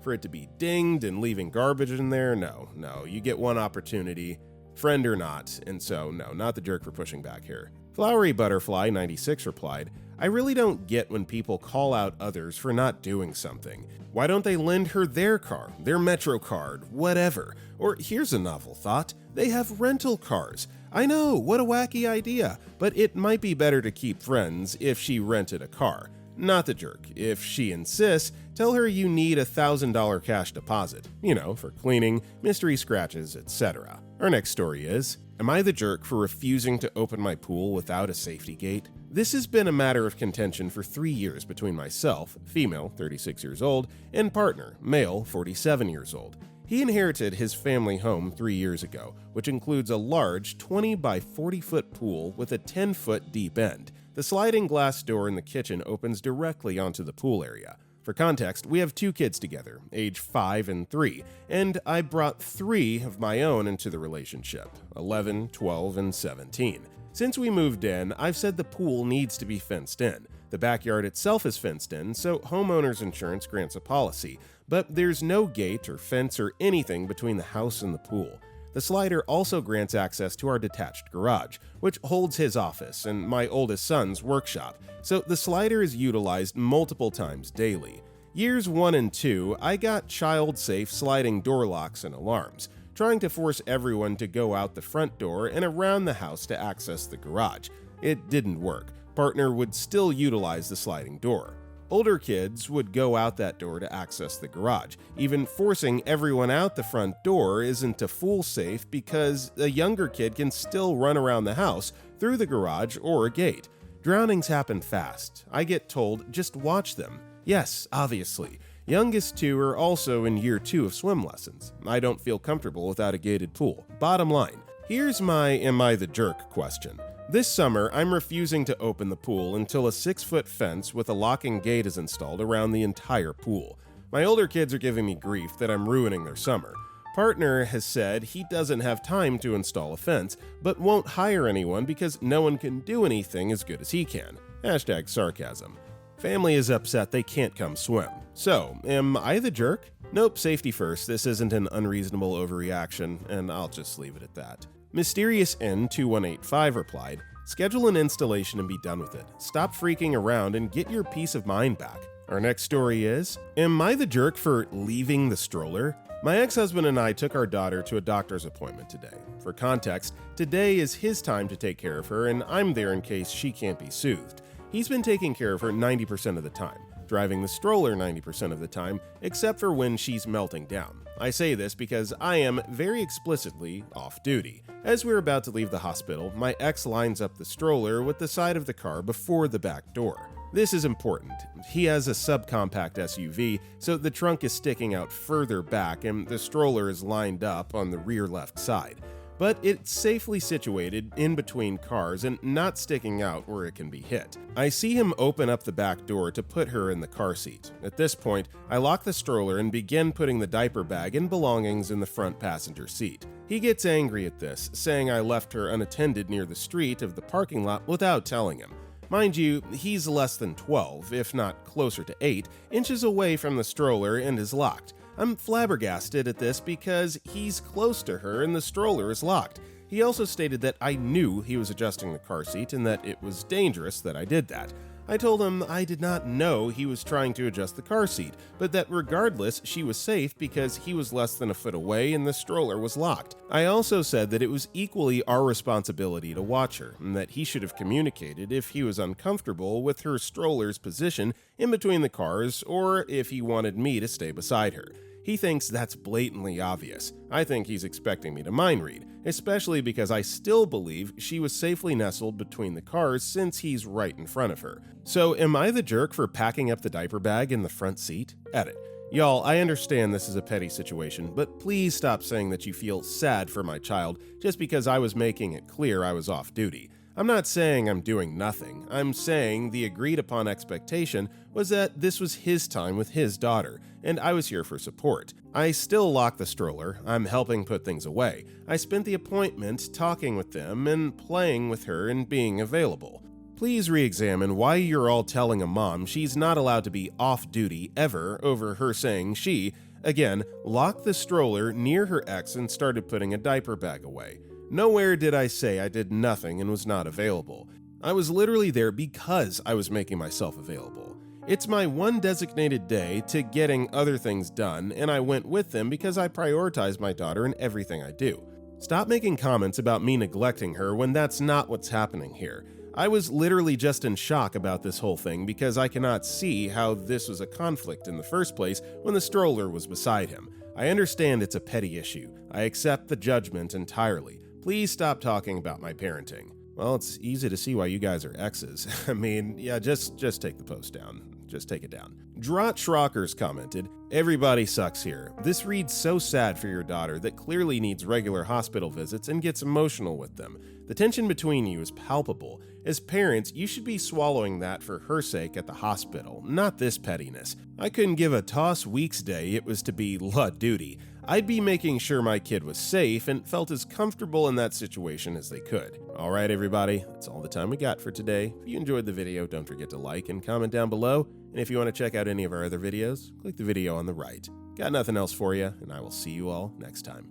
[SPEAKER 1] for it to be dinged and leaving garbage in there. No, you get one opportunity, friend or not, and so no, not the jerk for pushing back here. Flowery Butterfly 96 replied, "I really don't get when people call out others for not doing something. Why don't they lend her their car, their Metro card, whatever? Or here's a novel thought, they have rental cars. I know, what a wacky idea, but it might be better to keep friends if she rented a car. Not the jerk. If she insists, tell her you need a $1,000 cash deposit, for cleaning, mystery scratches, etc." Our next story is, am I the jerk for refusing to open my pool without a safety gate? This has been a matter of contention for 3 years between myself, female, 36 years old, and partner, male, 47 years old. He inherited his family home 3 years ago, which includes a large 20 by 40 foot pool with a 10-foot deep end. The sliding glass door in the kitchen opens directly onto the pool area. For context, we have 2 kids together, age 5 and 3, and I brought 3 of my own into the relationship, 11, 12, and 17. Since we moved in, I've said the pool needs to be fenced in. The backyard itself is fenced in, so homeowners insurance grants a policy, but there's no gate or fence or anything between the house and the pool. The slider also grants access to our detached garage, which holds his office and my oldest son's workshop, so the slider is utilized multiple times daily. Years 1 and 2, I got child-safe sliding door locks and alarms, trying to force everyone to go out the front door and around the house to access the garage. It didn't work. Partner would still utilize the sliding door. Older kids would go out that door to access the garage. Even forcing everyone out the front door isn't a fool safe because a younger kid can still run around the house through the garage or a gate. Drownings happen fast. I get told, just watch them. Yes, obviously. Youngest two are also in year 2 of swim lessons. I don't feel comfortable without a gated pool. Bottom line, here's my am I the jerk question. This summer, I'm refusing to open the pool until a 6-foot fence with a locking gate is installed around the entire pool. My older kids are giving me grief that I'm ruining their summer. Partner has said he doesn't have time to install a fence, but won't hire anyone because no one can do anything as good as he can. Hashtag sarcasm. Family is upset they can't come swim. So, am I the jerk? Nope, safety first. This isn't an unreasonable overreaction, and I'll just leave it at that. Mysterious N2185 replied, schedule an installation and be done with it. Stop freaking around and get your peace of mind back. Our next story is, am I the jerk for leaving the stroller? My ex-husband and I took our daughter to a doctor's appointment today. For context, today is his time to take care of her, and I'm there in case she can't be soothed. He's been taking care of her 90% of the time, driving the stroller 90% of the time, except for when she's melting down. I say this because I am very explicitly off duty. As we're about to leave the hospital, my ex lines up the stroller with the side of the car before the back door. This is important. He has a subcompact SUV, so the trunk is sticking out further back and the stroller is lined up on the rear left side. But it's safely situated in between cars and not sticking out where it can be hit. I see him open up the back door to put her in the car seat. At this point, I lock the stroller and begin putting the diaper bag and belongings in the front passenger seat. He gets angry at this, saying I left her unattended near the street of the parking lot without telling him. Mind you, he's less than 12, if not closer to 8, inches away from the stroller and is locked. I'm flabbergasted at this because he's close to her and the stroller is locked. He also stated that I knew he was adjusting the car seat and that it was dangerous that I did that. I told him I did not know he was trying to adjust the car seat, but that regardless, she was safe because he was less than a foot away and the stroller was locked. I also said that it was equally our responsibility to watch her, and that he should have communicated if he was uncomfortable with her stroller's position in between the cars or if he wanted me to stay beside her. He thinks that's blatantly obvious. I think he's expecting me to mind read, especially because I still believe she was safely nestled between the cars since he's right in front of her. So am I the jerk for packing up the diaper bag in the front seat? Edit. Y'all, I understand this is a petty situation, but please stop saying that you feel sad for my child just because I was making it clear I was off duty. I'm not saying I'm doing nothing. I'm saying the agreed upon expectation was that this was his time with his daughter, and I was here for support. I still lock the stroller. I'm helping put things away. I spent the appointment talking with them and playing with her and being available. Please re-examine why you're all telling a mom she's not allowed to be off duty ever over her saying she, again, locked the stroller near her ex and started putting a diaper bag away. Nowhere did I say I did nothing and was not available. I was literally there because I was making myself available. It's my one designated day to getting other things done, and I went with them because I prioritize my daughter in everything I do. Stop making comments about me neglecting her when that's not what's happening here. I was literally just in shock about this whole thing because I cannot see how this was a conflict in the first place when the stroller was beside him. I understand it's a petty issue. I accept the judgment entirely. Please stop talking about my parenting. Well, it's easy to see why you guys are exes. I mean, yeah, just take the post down. Just take it down. Drot Schrockers commented, everybody sucks here. This reads so sad for your daughter that clearly needs regular hospital visits and gets emotional with them. The tension between you is palpable. As parents, you should be swallowing that for her sake at the hospital, not this pettiness. I couldn't give a toss week's day it was to be la duty. I'd be making sure my kid was safe and felt as comfortable in that situation as they could. Alright everybody, that's all the time we got for today. If you enjoyed the video, don't forget to like and comment down below. And if you want to check out any of our other videos, click the video on the right. Got nothing else for you, and I will see you all next time.